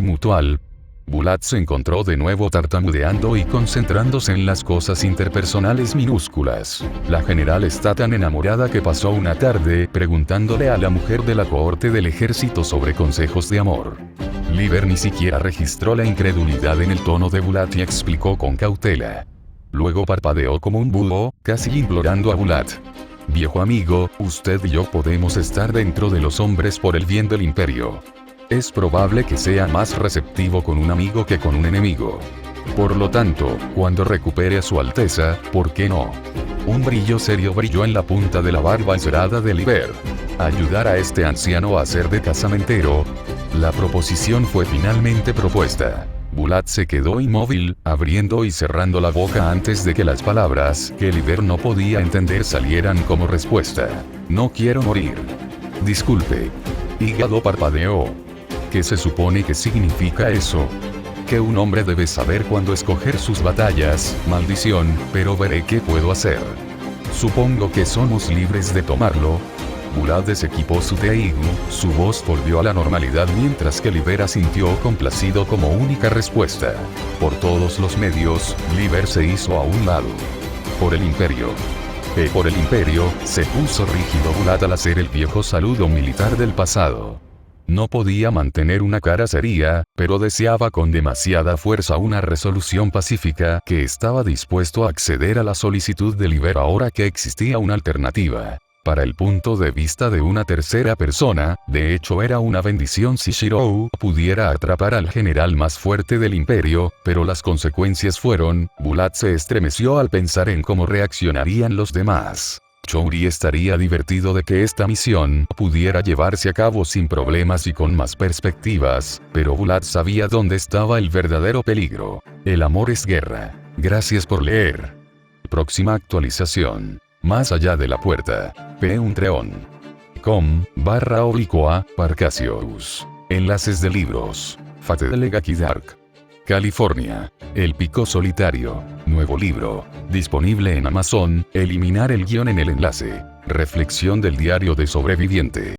Mutual. Bulat se encontró de nuevo tartamudeando y concentrándose en las cosas interpersonales minúsculas. La general está tan enamorada que pasó una tarde preguntándole a la mujer de la cohorte del ejército sobre consejos de amor. Liber ni siquiera registró la incredulidad en el tono de Bulat y explicó con cautela. Luego parpadeó como un búho, casi implorando a Bulat. Viejo amigo, usted y yo podemos estar dentro de los hombres por el bien del imperio. Es probable que sea más receptivo con un amigo que con un enemigo. Por lo tanto, cuando recupere a su alteza, ¿por qué no? Un brillo serio brilló en la punta de la barba encerada de Liber. Ayudar a este anciano a hacer de casamentero. La proposición fue finalmente propuesta. Bulat se quedó inmóvil, abriendo y cerrando la boca antes de que las palabras que Liber no podía entender salieran como respuesta. No quiero morir. Disculpe. Hígado parpadeó. ¿Qué se supone que significa eso? Que un hombre debe saber cuándo escoger sus batallas, maldición, pero veré qué puedo hacer. Supongo que somos libres de tomarlo. Bulat desequipó su teígno, su voz volvió a la normalidad mientras que Liber asintió complacido como única respuesta. Por todos los medios, Liber se hizo a un lado. Por el imperio. Por el imperio, se puso rígido Bulat al hacer el viejo saludo militar del pasado. No podía mantener una cara seria, pero deseaba con demasiada fuerza una resolución pacífica que estaba dispuesto a acceder a la solicitud de Liber ahora que existía una alternativa. Para el punto de vista de una tercera persona, de hecho era una bendición si Shirou pudiera atrapar al general más fuerte del imperio, pero las consecuencias fueron, Bulat se estremeció al pensar en cómo reaccionarían los demás. Chouri estaría divertido de que esta misión pudiera llevarse a cabo sin problemas y con más perspectivas, pero Bulat sabía dónde estaba el verdadero peligro. El amor es guerra. Gracias por leer. Próxima actualización. Más allá de la puerta. com/Parcasius. Enlaces de libros. Fatelegaki Dark. California. El Pico Solitario. Nuevo libro. Disponible en Amazon. Eliminar el guión en el enlace. Reflexión del diario de sobreviviente.